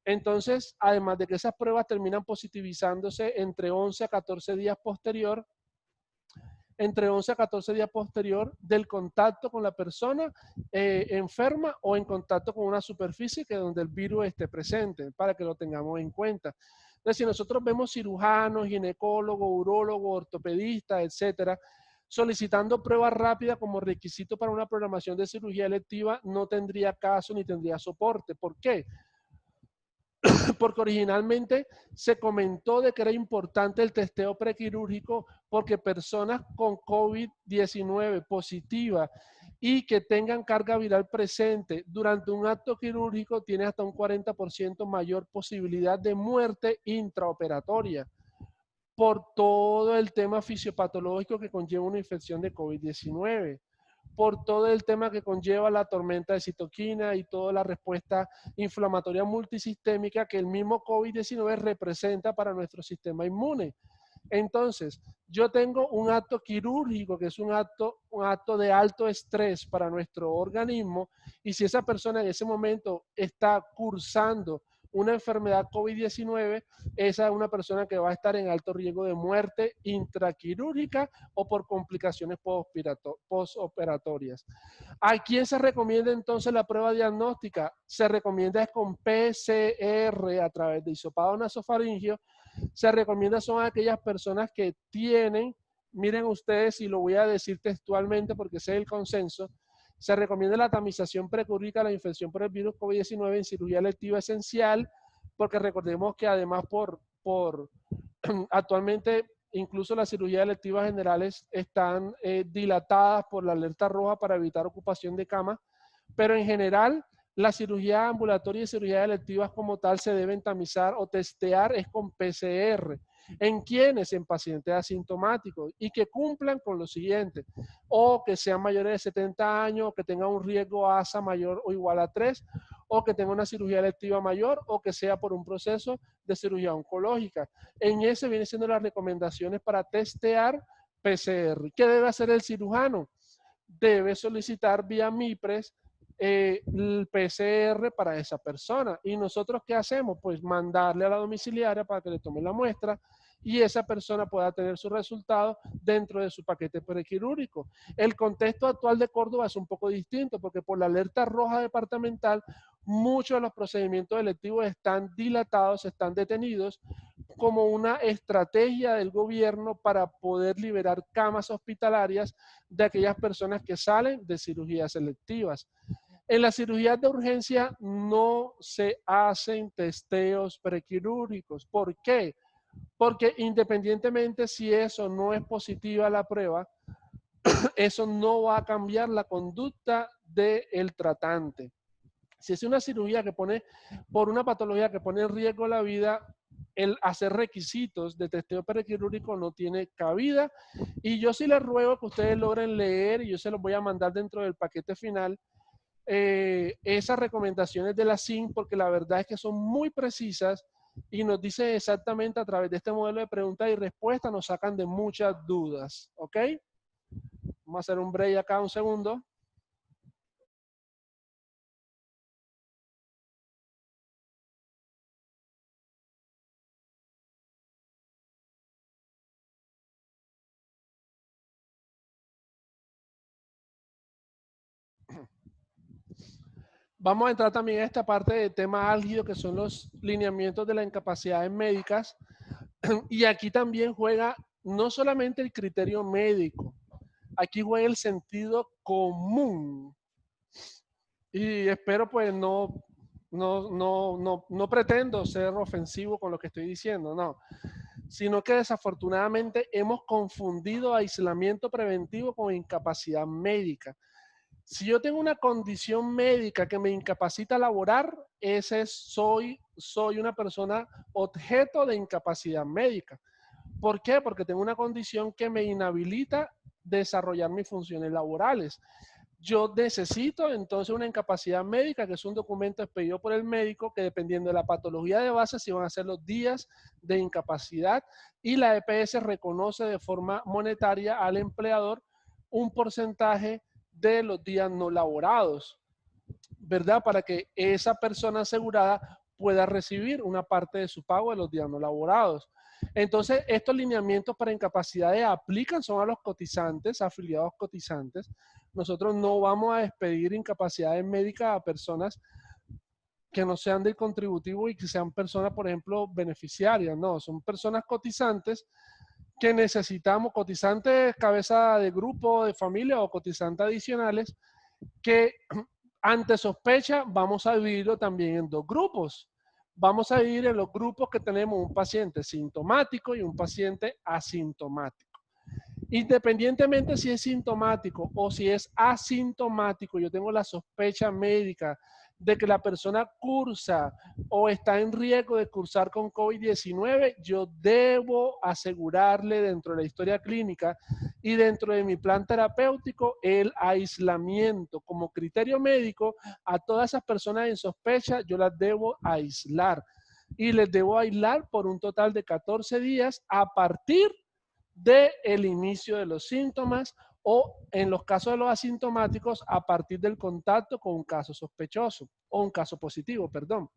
Entonces, además de que esas pruebas terminan positivizándose entre 11 a 14 días posterior, del contacto con la persona enferma o en contacto con una superficie que donde el virus esté presente, para que lo tengamos en cuenta. Entonces, si nosotros vemos cirujanos, ginecólogos, urólogos, ortopedistas, etcétera, solicitando pruebas rápidas como requisito para una programación de cirugía electiva, no tendría caso ni tendría soporte. ¿Por qué? Porque originalmente se comentó de que era importante el testeo prequirúrgico porque personas con COVID-19 positiva y que tengan carga viral presente durante un acto quirúrgico tiene hasta un 40% mayor posibilidad de muerte intraoperatoria por todo el tema fisiopatológico que conlleva una infección de COVID-19. por todo el tema que conlleva la tormenta de citoquina y toda la respuesta inflamatoria multisistémica que el mismo COVID-19 representa para nuestro sistema inmune. Entonces, yo tengo un acto quirúrgico, que es un acto de alto estrés para nuestro organismo, y si esa persona en ese momento está cursando una enfermedad COVID-19, esa es una persona que va a estar en alto riesgo de muerte intraquirúrgica o por complicaciones postoperatorias. ¿A quién se recomienda entonces la prueba diagnóstica? Se recomienda es con PCR a través de hisopado nasofaringeo. Se recomienda son aquellas personas que tienen, miren ustedes, y lo voy a decir textualmente porque ese es el consenso, se recomienda la tamización precurrica a la infección por el virus COVID-19 en cirugía electiva esencial, porque recordemos que además actualmente incluso las cirugías electivas generales están dilatadas por la alerta roja para evitar ocupación de cama, pero en general la cirugía ambulatoria y cirugías electivas como tal se deben tamizar o testear es con PCR. ¿En quiénes? En pacientes asintomáticos y que cumplan con lo siguiente, o que sean mayores de 70 años, o que tengan un riesgo ASA mayor o igual a 3, o que tengan una cirugía electiva mayor, o que sea por un proceso de cirugía oncológica. En ese vienen siendo las recomendaciones para testear PCR. ¿Qué debe hacer el cirujano? Debe solicitar vía MIPRES el PCR para esa persona. ¿Y nosotros qué hacemos? Pues mandarle a la domiciliaria para que le tome la muestra y esa persona pueda tener su resultado dentro de su paquete prequirúrgico. El contexto actual de Córdoba es un poco distinto porque por la alerta roja departamental muchos de los procedimientos electivos están dilatados, están detenidos como una estrategia del gobierno para poder liberar camas hospitalarias de aquellas personas que salen de cirugías selectivas. En las cirugías de urgencia no se hacen testeos prequirúrgicos. ¿Por qué? Porque independientemente si eso no es positiva la prueba, eso no va a cambiar la conducta del tratante. Si es una cirugía que pone, por una patología que pone en riesgo la vida, el hacer requisitos de testeo prequirúrgico no tiene cabida. Y yo sí les ruego que ustedes logren leer, y yo se los voy a mandar dentro del paquete final, esas recomendaciones de la CIN, porque la verdad es que son muy precisas y nos dicen exactamente a través de este modelo de preguntas y respuestas, nos sacan de muchas dudas. ¿Ok? Vamos a hacer un break acá un segundo. Vamos a entrar también a esta parte de tema álgido que son los lineamientos de las incapacidades médicas. Y aquí también juega no solamente el criterio médico, aquí juega el sentido común. Y espero pues no pretendo ser ofensivo con lo que estoy diciendo, no, sino que desafortunadamente hemos confundido aislamiento preventivo con incapacidad médica. Si yo tengo una condición médica que me incapacita a laborar, soy una persona objeto de incapacidad médica. ¿Por qué? Porque tengo una condición que me inhabilita desarrollar mis funciones laborales. Yo necesito entonces una incapacidad médica, que es un documento expedido por el médico, que dependiendo de la patología de base, si van a ser los días de incapacidad, y la EPS reconoce de forma monetaria al empleador un porcentaje de los días no laborados, ¿verdad? Para que esa persona asegurada pueda recibir una parte de su pago de los días no laborados. Entonces, estos lineamientos para incapacidades aplican, son a los cotizantes, afiliados cotizantes. Nosotros no vamos a despedir incapacidades médicas a personas que no sean del contributivo y que sean personas, por ejemplo, beneficiarias. No, son personas cotizantes que necesitamos, cotizantes cabeza de grupo, de familia o cotizantes adicionales, que ante sospecha vamos a dividirlo también en dos grupos. Vamos a dividir en los grupos que tenemos un paciente sintomático y un paciente asintomático. Independientemente si es sintomático o si es asintomático, yo tengo la sospecha médica de que la persona cursa o está en riesgo de cursar con COVID-19, yo debo asegurarle dentro de la historia clínica Y dentro de mi plan terapéutico, el aislamiento. Como criterio médico, a todas esas personas en sospecha, yo las debo aislar. Y les debo aislar por un total de 14 días a partir del inicio de los síntomas o en los casos de los asintomáticos a partir del contacto con un caso sospechoso o un caso positivo, perdón.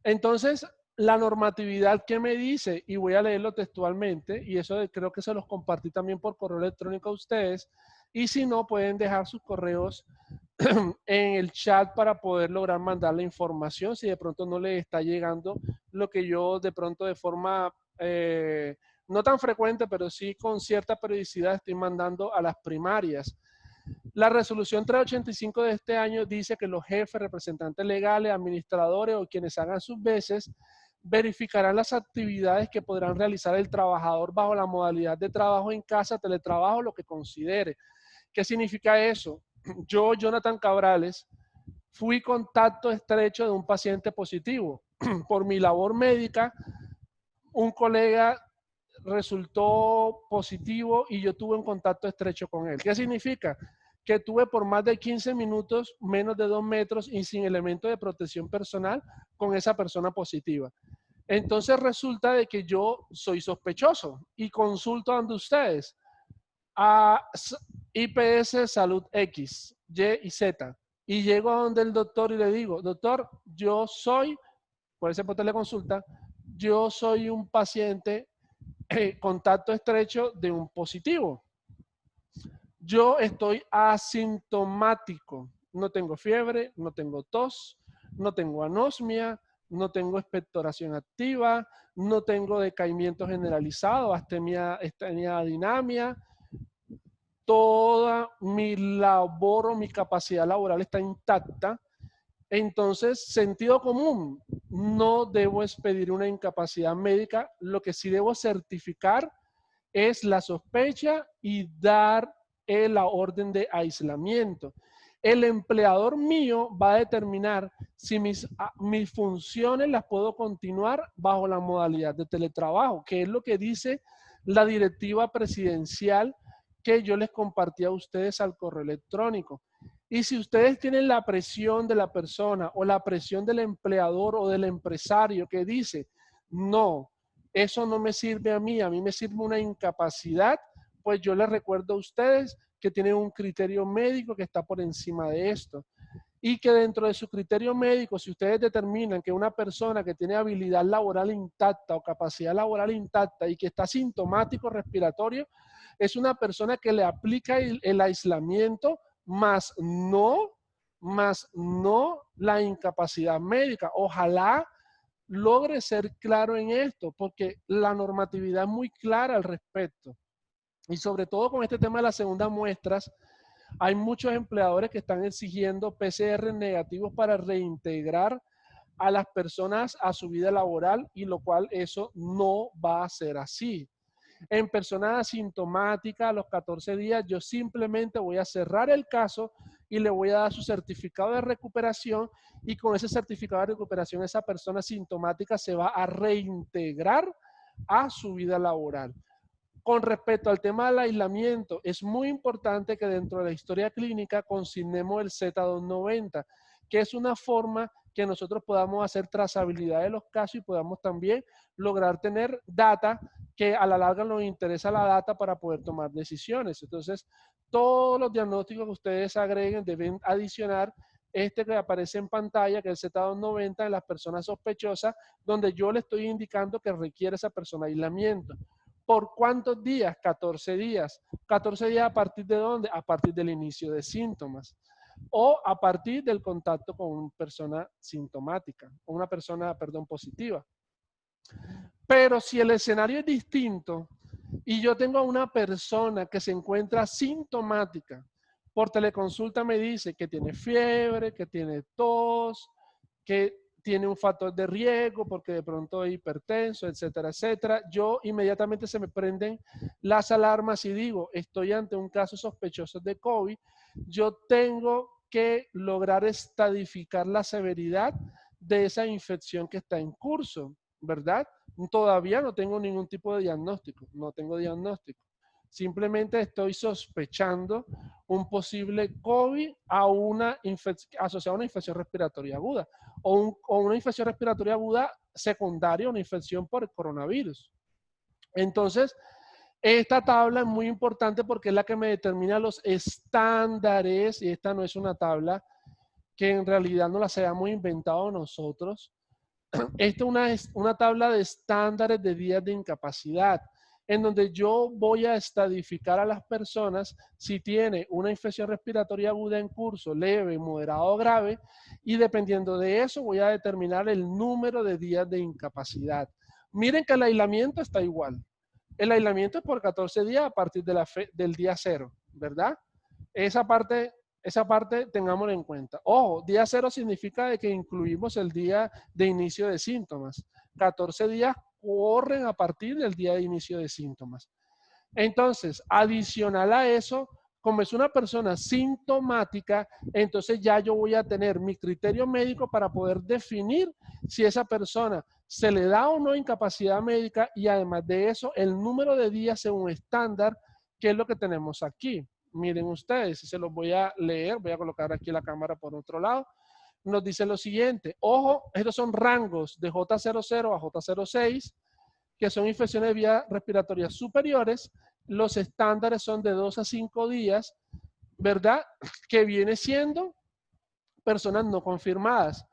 Entonces, la normatividad que me dice, y voy a leerlo textualmente, y eso creo que se los compartí también por correo electrónico a ustedes, y si no, pueden dejar sus correos en el chat para poder lograr mandar la información si de pronto no les está llegando lo que yo de pronto de forma no tan frecuente, pero sí con cierta periodicidad estoy mandando a las primarias. La resolución 385 de este año dice que los jefes, representantes legales, administradores o quienes hagan sus veces verificarán las actividades que podrán realizar el trabajador bajo la modalidad de trabajo en casa, teletrabajo, lo que considere. ¿Qué significa eso? Yo, Jonathan Cabrales, fui contacto estrecho de un paciente positivo. Por mi labor médica, un colega resultó positivo y yo tuve un contacto estrecho con él. ¿Qué significa? Que tuve por más de 15 minutos, menos de 2 metros y sin elemento de protección personal con esa persona positiva. Entonces resulta de que yo soy sospechoso y consulto ante ustedes a IPS Salud X, Y y Z. Y llego a donde el doctor y le digo, doctor, yo soy, por ese por teleconsulta, yo soy un paciente contacto estrecho de un positivo. Yo estoy asintomático. No tengo fiebre, no tengo tos, no tengo anosmia, no tengo expectoración activa, no tengo decaimiento generalizado, astenia dinamia. Toda mi labor o mi capacidad laboral está intacta. Entonces, sentido común, no debo expedir una incapacidad médica. Lo que sí debo certificar es la sospecha y dar la orden de aislamiento. El empleador mío va a determinar si mis funciones las puedo continuar bajo la modalidad de teletrabajo, que es lo que dice la directiva presidencial que yo les compartí a ustedes al correo electrónico. Y si ustedes tienen la presión de la persona o la presión del empleador o del empresario que dice, no, eso no me sirve a mí me sirve una incapacidad, pues yo les recuerdo a ustedes que tienen un criterio médico que está por encima de esto. Y que dentro de su criterio médico, si ustedes determinan que una persona que tiene habilidad laboral intacta o capacidad laboral intacta y que está sintomático respiratorio, es una persona que le aplica el aislamiento, más no la incapacidad médica. Ojalá logre ser claro en esto, porque la normatividad es muy clara al respecto. Y sobre todo con este tema de las segundas muestras, hay muchos empleadores que están exigiendo PCR negativos para reintegrar a las personas a su vida laboral, y lo cual eso no va a ser así. En personas asintomáticas a los 14 días, yo simplemente voy a cerrar el caso y le voy a dar su certificado de recuperación, y con ese certificado de recuperación esa persona asintomática se va a reintegrar a su vida laboral. Con respecto al tema del aislamiento, es muy importante que dentro de la historia clínica consignemos el Z290, que es una forma que nosotros podamos hacer trazabilidad de los casos y podamos también lograr tener data que a la larga nos interesa la data para poder tomar decisiones. Entonces, todos los diagnósticos que ustedes agreguen deben adicionar este que aparece en pantalla, que es el Z290 en las personas sospechosas, donde yo le estoy indicando que requiere esa persona aislamiento. ¿Por cuántos días? 14 días. ¿14 días a partir de dónde? A partir del inicio de síntomas o a partir del contacto con una persona sintomática, o una persona, perdón, positiva. Pero si el escenario es distinto y yo tengo a una persona que se encuentra sintomática, por teleconsulta me dice que tiene fiebre, que tiene tos, que tiene un factor de riesgo porque de pronto es hipertenso, etcétera, etcétera. Yo inmediatamente se me prenden las alarmas y digo, estoy ante un caso sospechoso de COVID. Yo tengo que lograr estadificar la severidad de esa infección que está en curso, ¿verdad? Todavía no tengo ningún tipo de diagnóstico, no tengo diagnóstico. Simplemente estoy sospechando un posible COVID asociado a una infección respiratoria aguda o una infección respiratoria aguda secundaria a una infección por el coronavirus. Entonces, esta tabla es muy importante porque es la que me determina los estándares, y esta no es una tabla que en realidad no las hayamos inventado nosotros. Esta es una tabla de estándares de días de incapacidad, en donde yo voy a estadificar a las personas si tiene una infección respiratoria aguda en curso, leve, moderado o grave, y dependiendo de eso voy a determinar el número de días de incapacidad. Miren que el aislamiento está igual. El aislamiento es por 14 días a partir del día 0, ¿verdad? Esa parte tengámoslo en cuenta. Ojo, día 0 significa de que incluimos el día de inicio de síntomas. 14 días corren a partir del día de inicio de síntomas. Entonces, adicional a eso, como es una persona sintomática, entonces ya yo voy a tener mi criterio médico para poder definir si esa persona se le da o no incapacidad médica, y además de eso, el número de días según estándar, que es lo que tenemos aquí. Miren ustedes, se los voy a leer, voy a colocar aquí la cámara por otro lado. Nos dice lo siguiente: ojo, estos son rangos de J00 a J06, que son infecciones de vías respiratorias superiores. Los estándares son de 2 a 5 días, ¿verdad? Que viene siendo personas no confirmadas.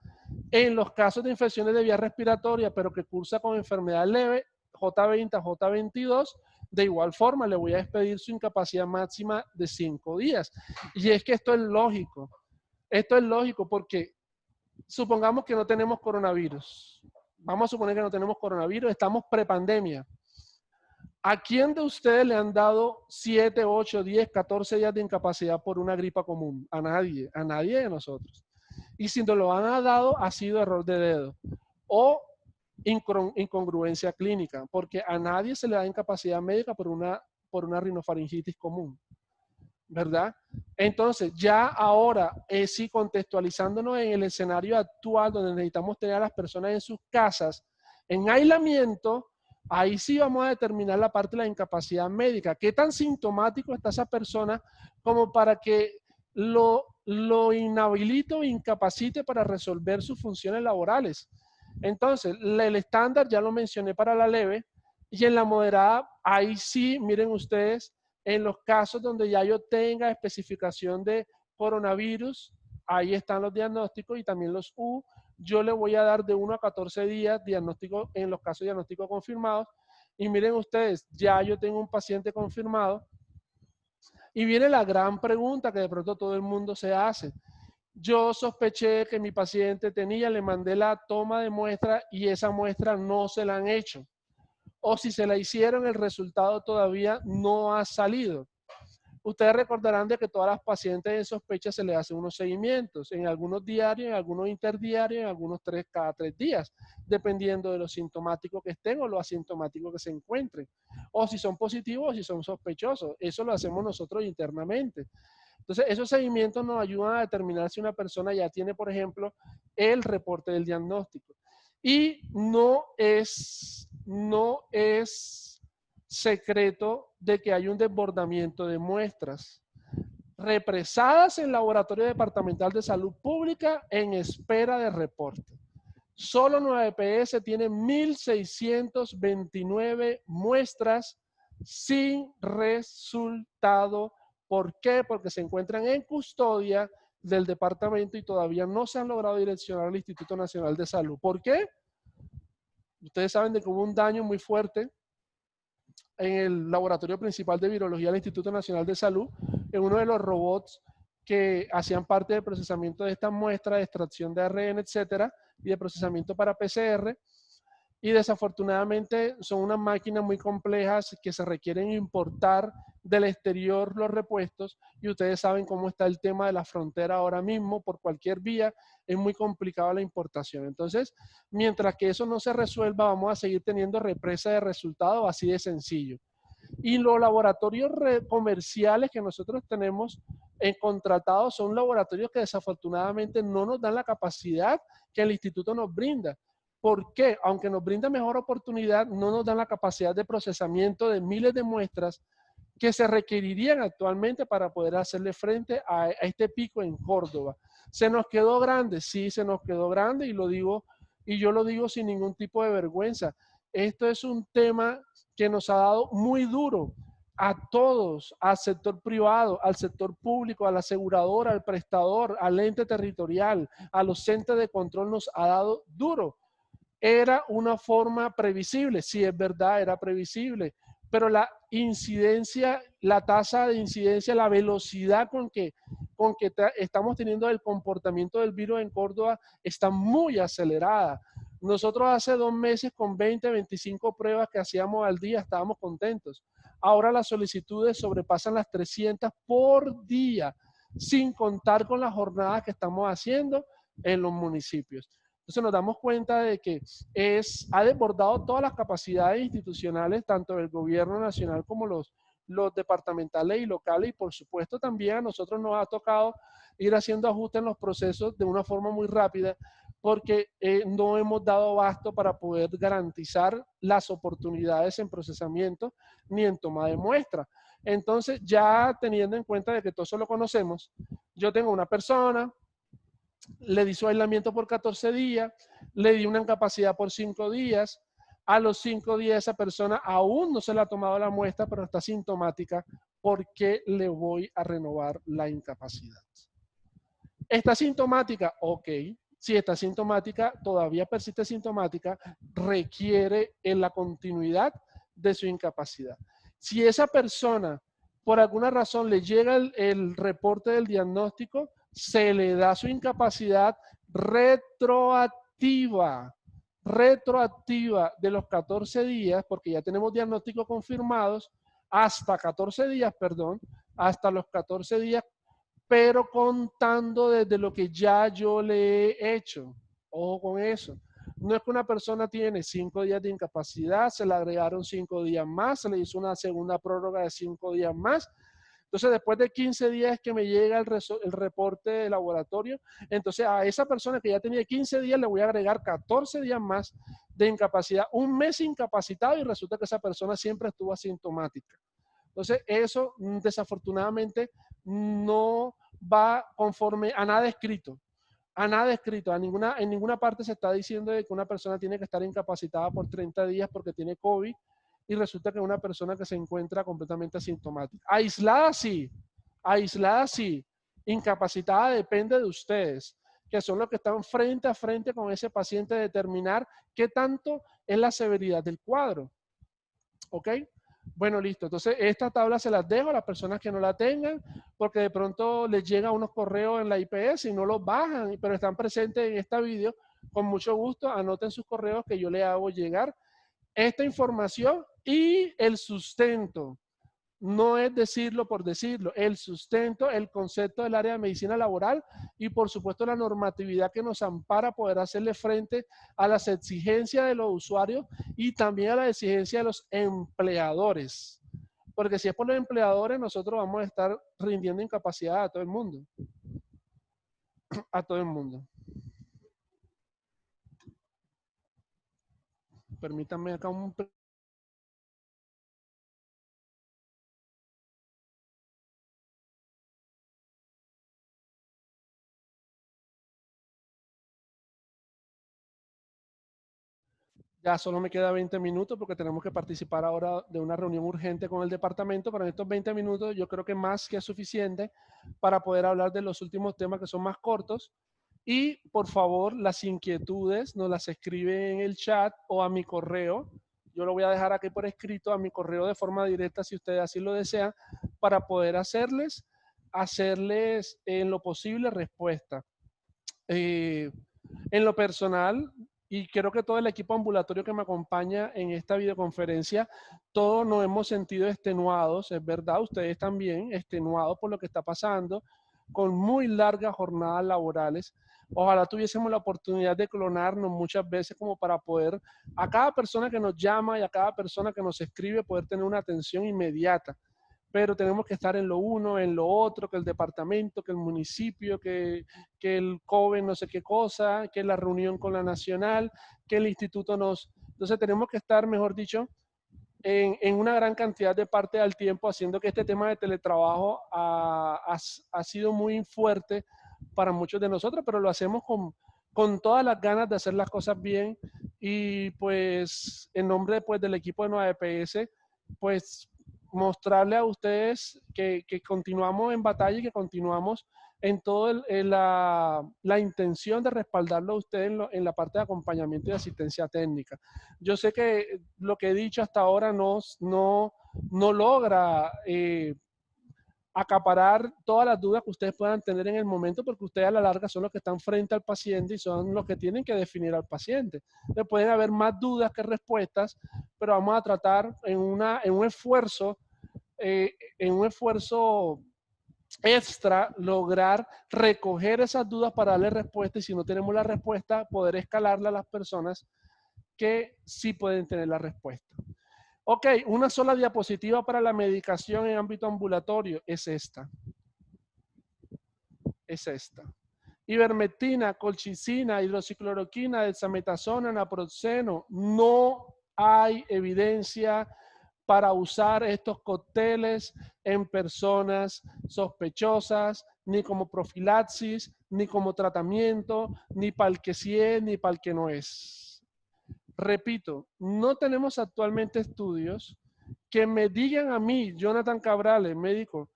En los casos de infecciones de vía respiratoria, pero que cursa con enfermedad leve, J20 a J22, de igual forma le voy a expedir su incapacidad máxima de 5 días. Y es que esto es lógico. Esto es lógico porque supongamos que no tenemos coronavirus. Vamos a suponer que no tenemos coronavirus, estamos prepandemia. ¿A quién de ustedes le han dado 7, 8, 10, 14 días de incapacidad por una gripa común? A nadie de nosotros. Y si nos lo han dado, ha sido error de dedo o incongruencia clínica, porque a nadie se le da incapacidad médica por una rinofaringitis común, ¿verdad? Entonces, ya ahora, sí, contextualizándonos en el escenario actual, donde necesitamos tener a las personas en sus casas, en aislamiento, ahí sí vamos a determinar la parte de la incapacidad médica. ¿Qué tan sintomático está esa persona como para que lo inhabilite o incapacite para resolver sus funciones laborales? Entonces, el estándar ya lo mencioné para la leve, y en la moderada, ahí sí, miren ustedes, en los casos donde ya yo tenga especificación de coronavirus, ahí están los diagnósticos y también los U. Yo le voy a dar de 1 a 14 días diagnóstico en los casos diagnósticos confirmados. Y miren ustedes, ya yo tengo un paciente confirmado. Y viene la gran pregunta que de pronto todo el mundo se hace. Yo sospeché que mi paciente tenía, le mandé la toma de muestra y esa muestra no se la han hecho. O si se la hicieron, el resultado todavía no ha salido. Ustedes recordarán de que todas las pacientes en sospecha se les hacen unos seguimientos, en algunos diarios, en algunos interdiarios, en algunos cada 3 días, dependiendo de lo sintomático que estén o lo asintomático que se encuentren, o si son positivos o si son sospechosos. Eso lo hacemos nosotros internamente. Entonces, esos seguimientos nos ayudan a determinar si una persona ya tiene, por ejemplo, el reporte del diagnóstico. Y no es secreto de que hay un desbordamiento de muestras represadas en el Laboratorio Departamental de Salud Pública en espera de reporte. Solo 9PS tiene 1.629 muestras sin resultado. ¿Por qué? Porque se encuentran en custodia del departamento y todavía no se han logrado direccionar al Instituto Nacional de Salud. ¿Por qué? Ustedes saben de que hubo un daño muy fuerte en el laboratorio principal de virología del Instituto Nacional de Salud, en uno de los robots que hacían parte del procesamiento de estas muestras, de extracción de ARN, etcétera, y de procesamiento para PCR. Y desafortunadamente son unas máquinas muy complejas que se requieren importar del exterior los repuestos, y ustedes saben cómo está el tema de la frontera ahora mismo. Por cualquier vía es muy complicada la importación. Entonces, mientras que eso no se resuelva, vamos a seguir teniendo represa de resultados, así de sencillo. Y los laboratorios comerciales que nosotros tenemos contratados son laboratorios que desafortunadamente no nos dan la capacidad que el instituto nos brinda. ¿Por qué? Aunque nos brinda mejor oportunidad, no nos dan la capacidad de procesamiento de miles de muestras que se requerirían actualmente para poder hacerle frente a este pico en Córdoba. ¿Se nos quedó grande? Sí, se nos quedó grande y lo digo, y yo lo digo sin ningún tipo de vergüenza. Esto es un tema que nos ha dado muy duro a todos, al sector privado, al sector público, a la aseguradora, al prestador, al ente territorial, a los entes de control nos ha dado duro. Era una forma previsible, sí es verdad, era previsible, pero la incidencia, la tasa de incidencia, la velocidad con que estamos teniendo el comportamiento del virus en Córdoba está muy acelerada. Nosotros hace 2 meses con 20, 25 pruebas que hacíamos al día estábamos contentos. Ahora las solicitudes sobrepasan las 300 por día, sin contar con las jornadas que estamos haciendo en los municipios. Entonces nos damos cuenta de que ha desbordado todas las capacidades institucionales, tanto del gobierno nacional como los departamentales y locales, y por supuesto también a nosotros nos ha tocado ir haciendo ajustes en los procesos de una forma muy rápida, porque no hemos dado abasto para poder garantizar las oportunidades en procesamiento ni en toma de muestra. Entonces, ya teniendo en cuenta de que todo eso lo conocemos, yo tengo una persona, le di su aislamiento por 14 días, le di una incapacidad por 5 días, a los 5 días esa persona aún no se le ha tomado la muestra, pero está sintomática, ¿por qué le voy a renovar la incapacidad? ¿Está sintomática? Ok. Si está sintomática, todavía persiste sintomática, requiere en la continuidad de su incapacidad. Si esa persona, por alguna razón, le llega el reporte del diagnóstico, se le da su incapacidad retroactiva de los 14 días, porque ya tenemos diagnósticos confirmados, hasta 14 días, perdón, hasta los 14 días, pero contando desde lo que ya yo le he hecho. Ojo con eso. No es que una persona tiene 5 días de incapacidad, se le agregaron 5 días más, se le hizo una segunda prórroga de 5 días más. Entonces, después de 15 días que me llega el reporte de laboratorio, entonces a esa persona que ya tenía 15 días le voy a agregar 14 días más de incapacidad, un mes incapacitado, y resulta que esa persona siempre estuvo asintomática. Entonces, eso desafortunadamente no va conforme a nada escrito. A nada escrito, en ninguna parte se está diciendo de que una persona tiene que estar incapacitada por 30 días porque tiene COVID, y resulta que es una persona que se encuentra completamente asintomática. Aislada sí, incapacitada depende de ustedes, que son los que están frente a frente con ese paciente, de determinar qué tanto es la severidad del cuadro. ¿Ok? Bueno, listo. Entonces, esta tabla se las dejo a las personas que no la tengan, porque de pronto les llega unos correos en la IPS y no los bajan, pero están presentes en este video. Con mucho gusto, anoten sus correos que yo les hago llegar esta información y el sustento. No es decirlo por decirlo, el sustento, el concepto del área de medicina laboral y por supuesto la normatividad que nos ampara poder hacerle frente a las exigencias de los usuarios y también a la exigencia de los empleadores. Porque si es por los empleadores, nosotros vamos a estar rindiendo incapacidad a todo el mundo. A todo el mundo. Permítanme acá un... Ya solo me queda 20 minutos porque tenemos que participar ahora de una reunión urgente con el departamento, pero en estos 20 minutos yo creo que más que es suficiente para poder hablar de los últimos temas que son más cortos. Y por favor, las inquietudes nos las escriben en el chat o a mi correo. Yo lo voy a dejar aquí por escrito a mi correo de forma directa si ustedes así lo desean, para poder hacerles en lo posible respuesta. En lo personal, y creo que todo el equipo ambulatorio que me acompaña en esta videoconferencia, todos nos hemos sentido extenuados, es verdad, ustedes también, extenuados por lo que está pasando, con muy largas jornadas laborales. Ojalá tuviésemos la oportunidad de clonarnos muchas veces como para poder, a cada persona que nos llama y a cada persona que nos escribe, poder tener una atención inmediata. Pero tenemos que estar en lo uno, en lo otro, que el departamento, que el municipio, que el COVE no sé qué cosa, que la reunión con la nacional, que el instituto nos... Entonces tenemos que estar, mejor dicho, en una gran cantidad de parte del tiempo, haciendo que este tema de teletrabajo ha sido muy fuerte para muchos de nosotros, pero lo hacemos con todas las ganas de hacer las cosas bien y pues en nombre pues, del equipo de 9PS, pues mostrarle a ustedes que continuamos en batalla y que continuamos en toda la intención de respaldarlo a ustedes en la parte de acompañamiento y asistencia técnica. Yo sé que lo que he dicho hasta ahora no logra acaparar todas las dudas que ustedes puedan tener en el momento, porque ustedes a la larga son los que están frente al paciente y son los que tienen que definir al paciente. Entonces pueden haber más dudas que respuestas, pero vamos a tratar en un esfuerzo extra lograr recoger esas dudas para darle respuesta y si no tenemos la respuesta, poder escalarla a las personas que sí pueden tener la respuesta. Ok, una sola diapositiva para la medicación en ámbito ambulatorio es esta. Es esta. Ivermectina, colchicina, hidroxicloroquina, dexametasona, naproxeno. No hay evidencia para usar estos cócteles en personas sospechosas, ni como profilaxis, ni como tratamiento, ni para el que sí es, ni para el que no es. Repito, no tenemos actualmente estudios que me digan a mí, Jonathan Cabrales, médico,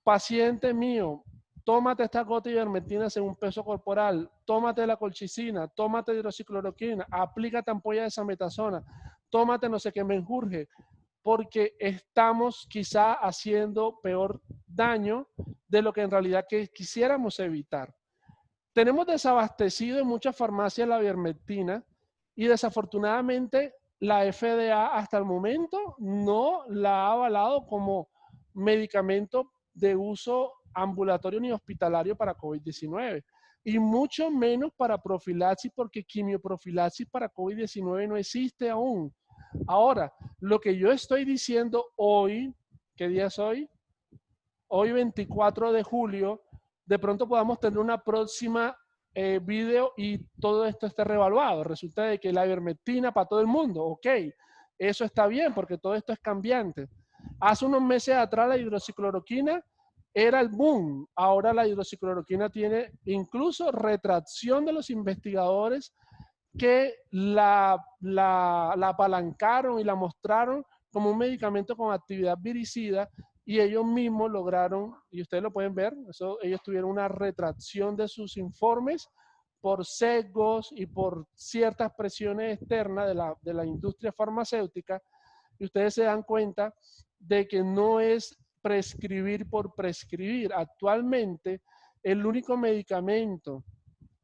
paciente mío, tómate esta gota de ivermectina según peso corporal, tómate la colchicina, tómate hidroxicloroquina, aplícate ampolla de desametasona, tómate no sé qué menjurje, porque estamos quizá haciendo peor daño de lo que en realidad quisiéramos evitar. Tenemos desabastecido en muchas farmacias la ivermectina y desafortunadamente la FDA hasta el momento no la ha avalado como medicamento de uso ambulatorio ni hospitalario para COVID-19 y mucho menos para profilaxis porque quimioprofilaxis para COVID-19 no existe aún. Ahora, lo que yo estoy diciendo hoy, ¿qué día es hoy? Hoy 24 de julio, de pronto podamos tener una próxima video y todo esto esté revaluado. Resulta de que la ivermectina para todo el mundo, ok, eso está bien porque todo esto es cambiante. Hace unos meses atrás la hidroxicloroquina era el boom. Ahora la hidroxicloroquina tiene incluso retracción de los investigadores que la apalancaron y la mostraron como un medicamento con actividad viricida y ellos mismos lograron, y ustedes lo pueden ver, ellos tuvieron una retracción de sus informes por sesgos y por ciertas presiones externas de la industria farmacéutica, y ustedes se dan cuenta de que no es prescribir por prescribir. Actualmente, el único medicamento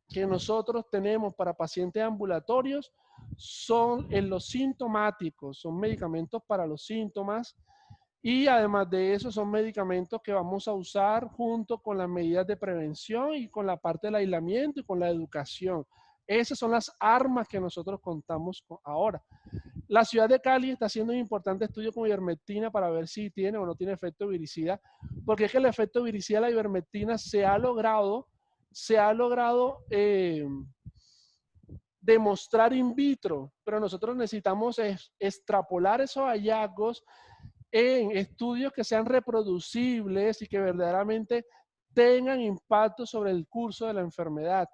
que nosotros tenemos para pacientes ambulatorios son en los sintomáticos, son medicamentos para los síntomas y además de eso son medicamentos que vamos a usar junto con las medidas de prevención y con la parte del aislamiento y con la educación. Esas son las armas que nosotros contamos con ahora. La ciudad de Cali está haciendo un importante estudio con ivermectina para ver si tiene o no tiene efecto viricida, porque es que el efecto viricida de la ivermectina se ha logrado demostrar in vitro, pero nosotros necesitamos extrapolar esos hallazgos en estudios que sean reproducibles y que verdaderamente tengan impacto sobre el curso de la enfermedad.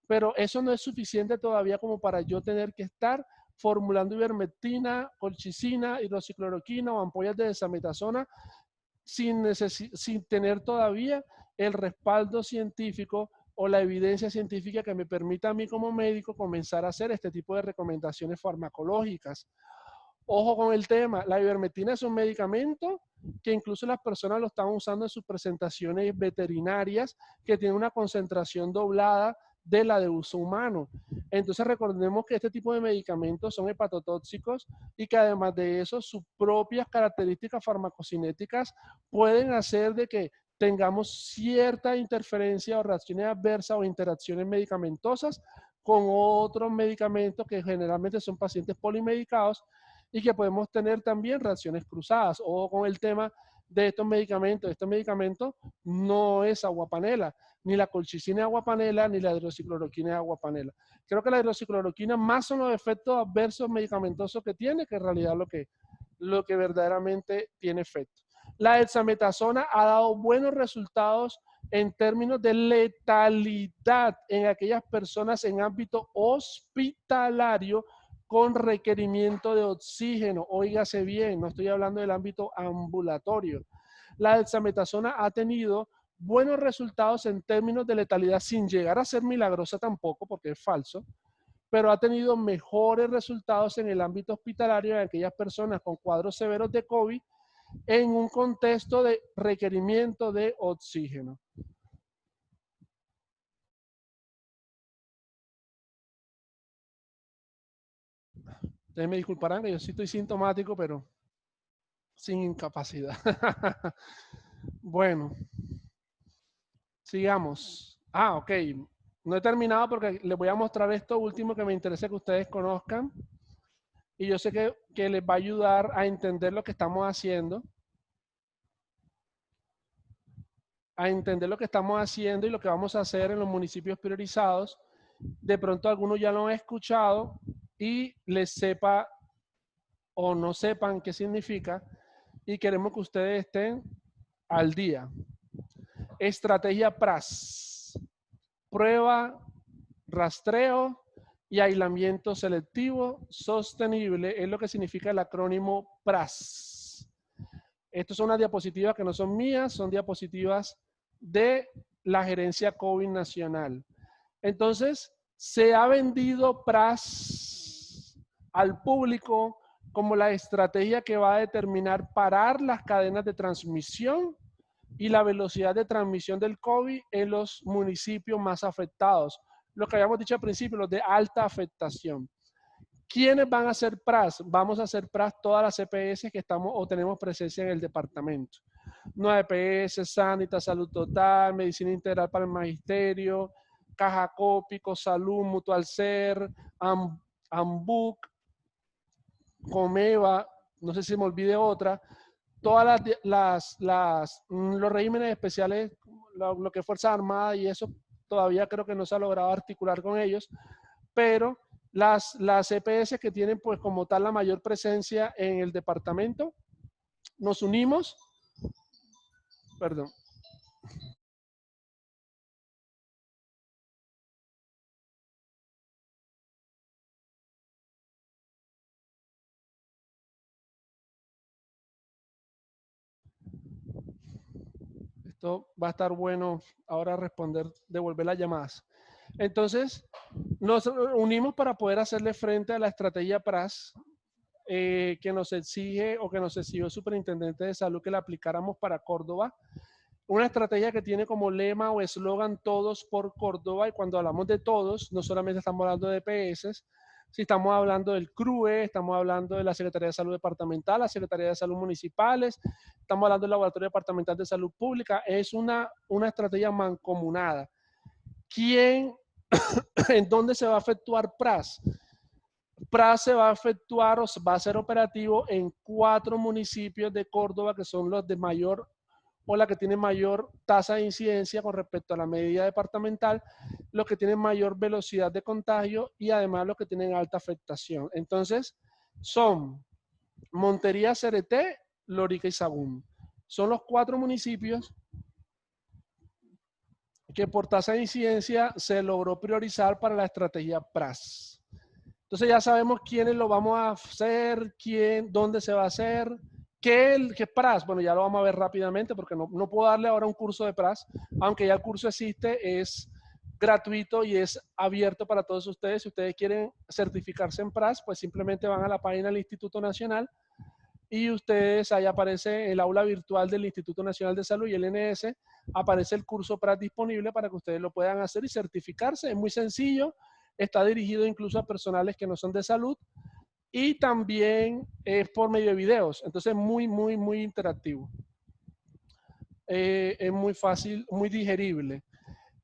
Pero eso no es suficiente todavía como para yo tener que estar formulando ivermectina, colchicina, hidroxicloroquina o ampollas de desametasona sin tener todavía el respaldo científico o la evidencia científica que me permita a mí como médico comenzar a hacer este tipo de recomendaciones farmacológicas. Ojo con el tema, la ivermectina es un medicamento que incluso las personas lo están usando en sus presentaciones veterinarias que tiene una concentración doblada de la de uso humano. Entonces recordemos que este tipo de medicamentos son hepatotóxicos y que además de eso sus propias características farmacocinéticas pueden hacer de que tengamos cierta interferencia o reacciones adversas o interacciones medicamentosas con otros medicamentos que generalmente son pacientes polimedicados y que podemos tener también reacciones cruzadas. O con el tema de estos medicamentos. Este medicamento no es aguapanela, ni la colchicina es aguapanela, ni la hidroxicloroquina es aguapanela. Creo que la hidroxicloroquina más son los efectos adversos medicamentosos que tiene que en realidad lo que verdaderamente tiene efecto. La dexametasona ha dado buenos resultados en términos de letalidad en aquellas personas en ámbito hospitalario con requerimiento de oxígeno. Óigase bien, no estoy hablando del ámbito ambulatorio. La dexametasona ha tenido buenos resultados en términos de letalidad, sin llegar a ser milagrosa tampoco, porque es falso, pero ha tenido mejores resultados en el ámbito hospitalario de aquellas personas con cuadros severos de COVID en un contexto de requerimiento de oxígeno. Ustedes me disculparán que yo sí estoy sintomático, pero sin incapacidad. Bueno, sigamos. Ok. No he terminado porque les voy a mostrar esto último que me interesa que ustedes conozcan. Y yo sé que les va a ayudar a entender lo que estamos haciendo. A entender lo que estamos haciendo y lo que vamos a hacer en los municipios priorizados. De pronto algunos ya lo han escuchado y les sepa o no sepan qué significa y queremos que ustedes estén al día. Estrategia PRAS. Prueba, rastreo y aislamiento selectivo sostenible es lo que significa el acrónimo PRAS. Estas son unas diapositivas que no son mías, son diapositivas de la gerencia COVID nacional. Entonces, se ha vendido PRAS al público como la estrategia que va a determinar parar las cadenas de transmisión y la velocidad de transmisión del COVID en los municipios más afectados. Lo que habíamos dicho al principio, los de alta afectación. ¿Quiénes van a hacer PRAS? Vamos a hacer PRAS todas las EPS que estamos o tenemos presencia en el departamento. 9 EPS, Sanitas, Salud Total, Medicina Integral para el Magisterio, Caja Cópico, Salud, Mutual Ser, Ambuc, Comeva, no sé si me olvide otra, todas los regímenes especiales, lo que es Fuerza Armada y eso, todavía creo que no se ha logrado articular con ellos, pero las EPS que tienen pues como tal la mayor presencia en el departamento, nos unimos, perdón. Esto va a estar bueno ahora devolver las llamadas. Entonces, nos unimos para poder hacerle frente a la estrategia PRAS que nos exige o que nos exigió el superintendente de salud que la aplicáramos para Córdoba. Una estrategia que tiene como lema o eslogan todos por Córdoba, y cuando hablamos de todos, no solamente estamos hablando de EPS, si estamos hablando del CRUE, estamos hablando de la Secretaría de Salud Departamental, la Secretaría de Salud Municipales, estamos hablando del Laboratorio Departamental de Salud Pública, es una estrategia mancomunada. ¿Quién, en dónde se va a efectuar PRAS? PRAS se va a efectuar o va a ser operativo en 4 municipios de Córdoba que son los de mayor o la que tienen mayor tasa de incidencia con respecto a la medida departamental, los que tienen mayor velocidad de contagio y además los que tienen alta afectación. Entonces, son Montería, Cereté, Lorica y Sagún. Son los 4 municipios que por tasa de incidencia se logró priorizar para la estrategia PRAS. Entonces ya sabemos quiénes lo vamos a hacer, dónde se va a hacer, qué es PRAS. Bueno, ya lo vamos a ver rápidamente porque no puedo darle ahora un curso de PRAS, aunque ya el curso existe, es gratuito y es abierto para todos ustedes. Si ustedes quieren certificarse en PRAS, pues simplemente van a la página del Instituto Nacional y ustedes, ahí aparece el aula virtual del Instituto Nacional de Salud y el INS, aparece el curso PRAS disponible para que ustedes lo puedan hacer y certificarse. Es muy sencillo, está dirigido incluso a personales que no son de salud y también es por medio de videos, entonces muy interactivo. Es muy fácil, muy digerible.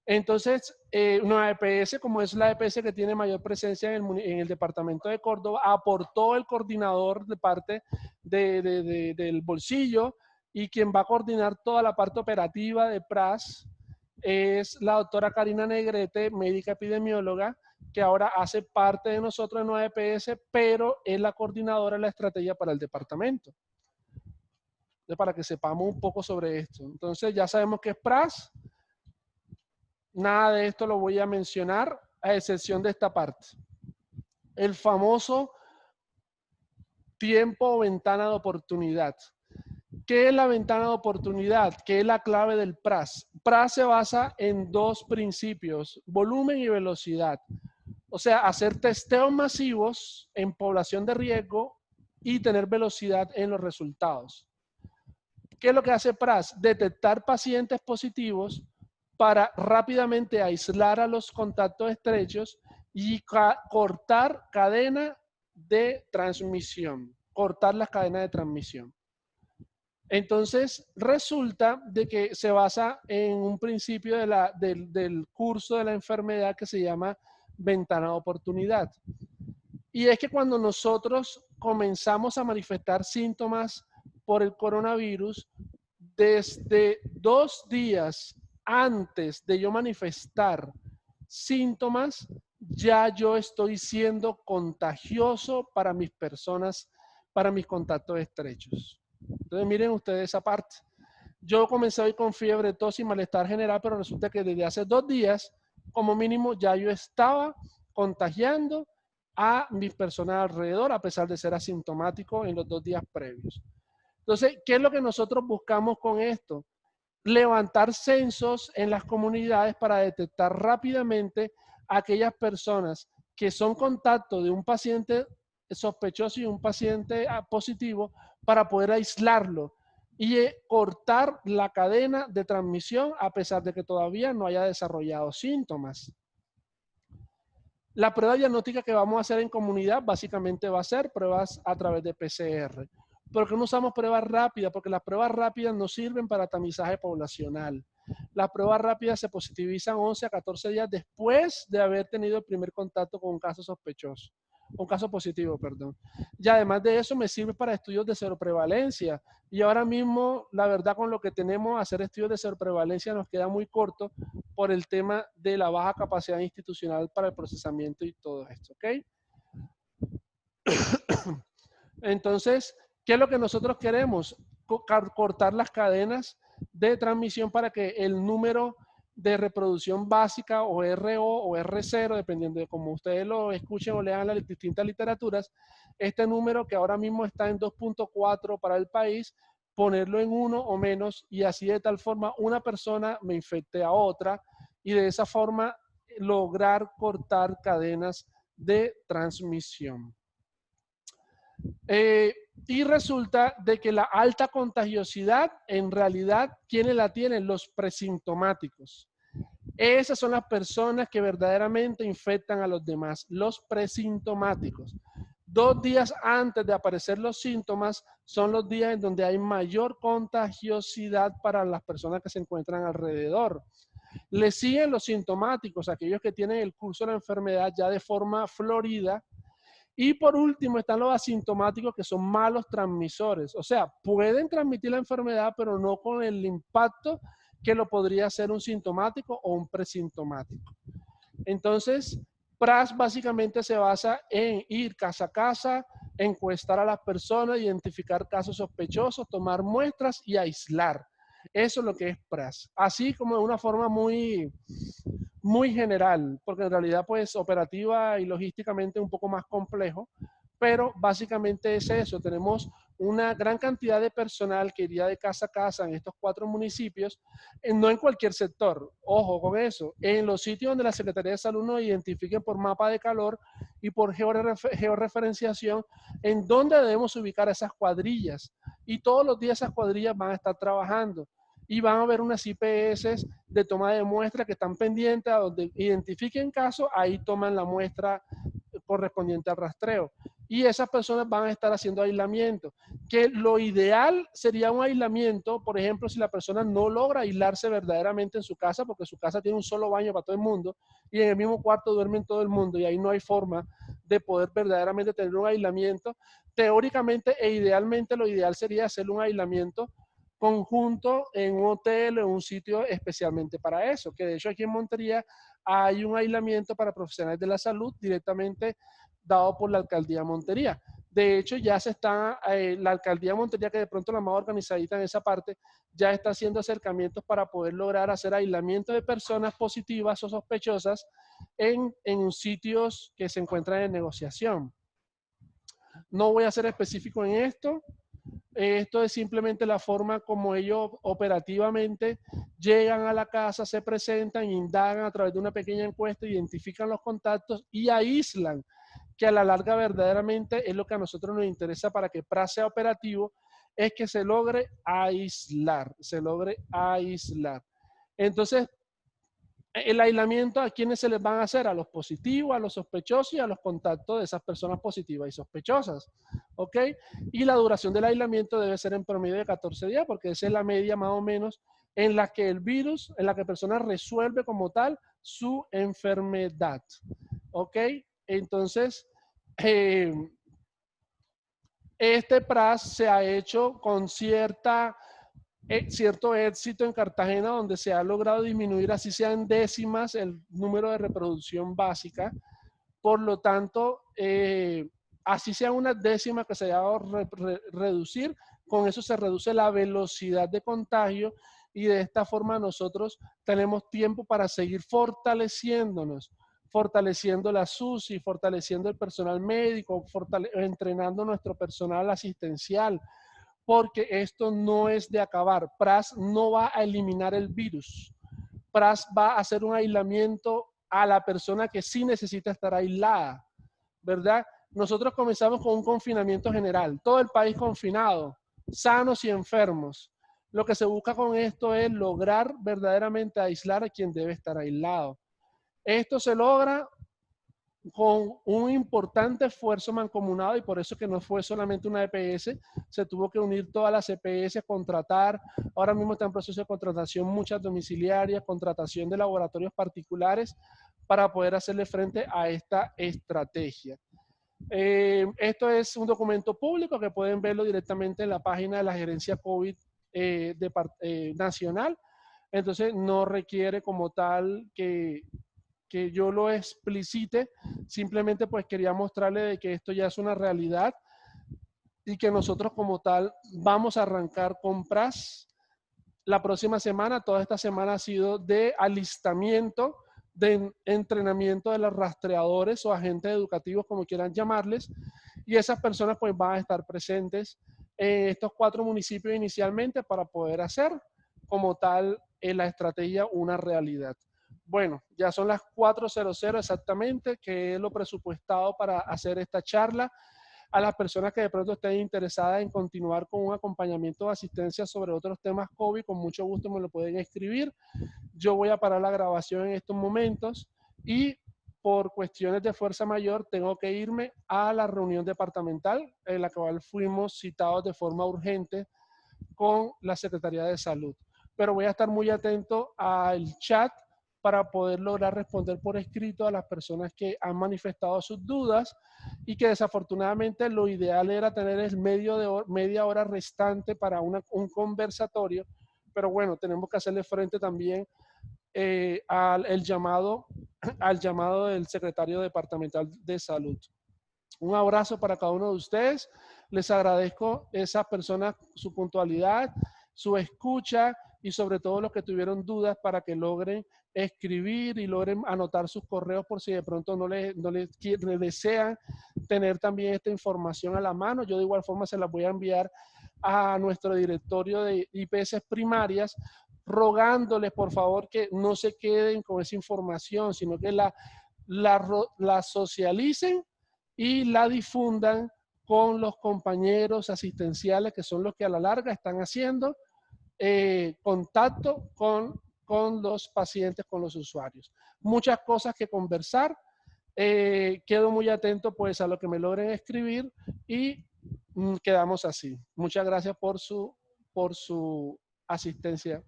Entonces, una EPS, como es la EPS que tiene mayor presencia en el departamento de Córdoba, aportó el coordinador de parte del bolsillo, y quien va a coordinar toda la parte operativa de PRAS es la doctora Karina Negrete, médica epidemióloga, que ahora hace parte de nosotros en 9PS, pero es la coordinadora de la estrategia para el departamento. Entonces, para que sepamos un poco sobre esto. Entonces, ya sabemos que es PRAS. Nada de esto lo voy a mencionar, a excepción de esta parte. El famoso tiempo o ventana de oportunidad. ¿Qué es la ventana de oportunidad? ¿Qué es la clave del PRAS? PRAS se basa en dos principios, volumen y velocidad. O sea, hacer testeos masivos en población de riesgo y tener velocidad en los resultados. ¿Qué es lo que hace PRAS? Detectar pacientes positivos para rápidamente aislar a los contactos estrechos y cortar cadena de transmisión, cortar las cadenas de transmisión. Entonces, resulta de que se basa en un principio del curso de la enfermedad que se llama ventana de oportunidad. Y es que cuando nosotros comenzamos a manifestar síntomas por el coronavirus, desde 2 días antes de yo manifestar síntomas, ya yo estoy siendo contagioso para mis personas, para mis contactos estrechos. Entonces miren ustedes esa parte. Yo comencé hoy con fiebre, tos y malestar general, pero resulta que desde hace 2 días, como mínimo, ya yo estaba contagiando a mis personas alrededor, a pesar de ser asintomático en los 2 días previos. Entonces, ¿qué es lo que nosotros buscamos con esto? Levantar censos en las comunidades para detectar rápidamente a aquellas personas que son contacto de un paciente sospechoso y un paciente positivo para poder aislarlo y cortar la cadena de transmisión a pesar de que todavía no haya desarrollado síntomas. La prueba diagnóstica que vamos a hacer en comunidad básicamente va a ser pruebas a través de PCR. ¿Por qué no usamos pruebas rápidas? Porque las pruebas rápidas no sirven para tamizaje poblacional. Las pruebas rápidas se positivizan 11 a 14 días después de haber tenido el primer contacto con un caso sospechoso, un caso positivo, perdón. Y además de eso me sirve para estudios de seroprevalencia. Y ahora mismo, la verdad, con lo que tenemos, hacer estudios de seroprevalencia nos queda muy corto por el tema de la baja capacidad institucional para el procesamiento y todo esto, ¿ok? Entonces, ¿qué es lo que nosotros queremos? Cortar las cadenas de transmisión para que el número de reproducción básica o RO o R0, dependiendo de cómo ustedes lo escuchen o lean las distintas literaturas, este número que ahora mismo está en 2.4 para el país, ponerlo en 1 o menos y así de tal forma una persona me infecte a otra y de esa forma lograr cortar cadenas de transmisión. Y resulta de que la alta contagiosidad, en realidad, ¿quiénes la tienen? Los presintomáticos. Esas son las personas que verdaderamente infectan a los demás, los presintomáticos. 2 días antes de aparecer los síntomas son los días en donde hay mayor contagiosidad para las personas que se encuentran alrededor. Le siguen los sintomáticos, aquellos que tienen el curso de la enfermedad ya de forma florida. Y por último están los asintomáticos que son malos transmisores. O sea, pueden transmitir la enfermedad, pero no con el impacto que lo podría hacer un sintomático o un presintomático. Entonces, PRAS básicamente se basa en ir casa a casa, encuestar a las personas, identificar casos sospechosos, tomar muestras y aislar. Eso es lo que es PRAS. Así como de una forma muy general, porque en realidad pues operativa y logísticamente un poco más complejo, pero básicamente es eso. Tenemos una gran cantidad de personal que iría de casa a casa en estos 4 municipios, no en cualquier sector, ojo con eso, en los sitios donde la Secretaría de Salud nos identifiquen por mapa de calor y por georreferenciación en dónde debemos ubicar esas cuadrillas. Y todos los días esas cuadrillas van a estar trabajando y van a haber unas IPS de toma de muestra que están pendientes a donde identifiquen casos, ahí toman la muestra correspondiente al rastreo. Y esas personas van a estar haciendo aislamiento. Que lo ideal sería un aislamiento, por ejemplo, si la persona no logra aislarse verdaderamente en su casa, porque su casa tiene un solo baño para todo el mundo, y en el mismo cuarto duermen todo el mundo, y ahí no hay forma de poder verdaderamente tener un aislamiento. Teóricamente e idealmente lo ideal sería hacer un aislamiento conjunto en un hotel o en un sitio especialmente para eso, que de hecho aquí en Montería hay un aislamiento para profesionales de la salud directamente dado por la alcaldía de Montería. De hecho, ya se está, la alcaldía de Montería, que de pronto la más organizadita en esa parte, ya está haciendo acercamientos para poder lograr hacer aislamiento de personas positivas o sospechosas en sitios que se encuentran en negociación. No voy a ser específico en esto. Esto es simplemente la forma como ellos operativamente llegan a la casa, se presentan, indagan a través de una pequeña encuesta, identifican los contactos y aíslan, que a la larga verdaderamente es lo que a nosotros nos interesa para que PRAS sea operativo, es que se logre aislar, Entonces, el aislamiento, ¿a quiénes se les van a hacer? A los positivos, a los sospechosos y a los contactos de esas personas positivas y sospechosas. ¿Ok? Y la duración del aislamiento debe ser en promedio de 14 días, porque esa es la media más o menos en la que el virus, en la que la persona resuelve como tal su enfermedad. ¿Ok? Entonces, este PRAS se ha hecho con cierto éxito en Cartagena, donde se ha logrado disminuir, así sea en décimas, el número de reproducción básica. Por lo tanto, así sea una décima que se haya dado reducir, con eso se reduce la velocidad de contagio y de esta forma nosotros tenemos tiempo para seguir fortaleciéndonos, fortaleciendo la SUSI, fortaleciendo el personal médico, entrenando nuestro personal asistencial, porque esto no es de acabar. PRAS no va a eliminar el virus. PRAS va a hacer un aislamiento a la persona que sí necesita estar aislada, ¿verdad? Nosotros comenzamos con un confinamiento general, todo el país confinado, sanos y enfermos. Lo que se busca con esto es lograr verdaderamente aislar a quien debe estar aislado. Esto se logra con un importante esfuerzo mancomunado y por eso que no fue solamente una EPS, se tuvo que unir todas las EPS, contratar, ahora mismo está en proceso de contratación muchas domiciliarias, contratación de laboratorios particulares para poder hacerle frente a esta estrategia. Esto es un documento público que pueden verlo directamente en la página de la gerencia COVID nacional, entonces no requiere como tal que yo lo explicite, simplemente pues quería mostrarle de que esto ya es una realidad y que nosotros como tal vamos a arrancar con PRAS la próxima semana. Toda esta semana ha sido de alistamiento, de entrenamiento de los rastreadores o agentes educativos, como quieran llamarles, y esas personas pues van a estar presentes en estos 4 municipios inicialmente para poder hacer como tal la estrategia una realidad. Bueno, ya son las 4:00 exactamente, que es lo presupuestado para hacer esta charla. A las personas que de pronto estén interesadas en continuar con un acompañamiento de asistencia sobre otros temas COVID, con mucho gusto me lo pueden escribir. Yo voy a parar la grabación en estos momentos y por cuestiones de fuerza mayor tengo que irme a la reunión departamental en la cual fuimos citados de forma urgente con la Secretaría de Salud. Pero voy a estar muy atento al chat para poder lograr responder por escrito a las personas que han manifestado sus dudas y que desafortunadamente lo ideal era tener el media hora restante para un conversatorio, pero bueno, tenemos que hacerle frente también al llamado del secretario departamental de salud. Un abrazo para cada uno de ustedes. Les agradezco a esas personas su puntualidad, su escucha y sobre todo los que tuvieron dudas para que logren escribir y logren anotar sus correos por si de pronto no les desean tener también esta información a la mano. Yo de igual forma se las voy a enviar a nuestro directorio de IPS primarias, rogándoles por favor que no se queden con esa información, sino que la socialicen y la difundan con los compañeros asistenciales que son los que a la larga están haciendo contacto con los pacientes, con los usuarios. Muchas cosas que conversar. Quedo muy atento pues a lo que me logren escribir y quedamos así. Muchas gracias por su asistencia.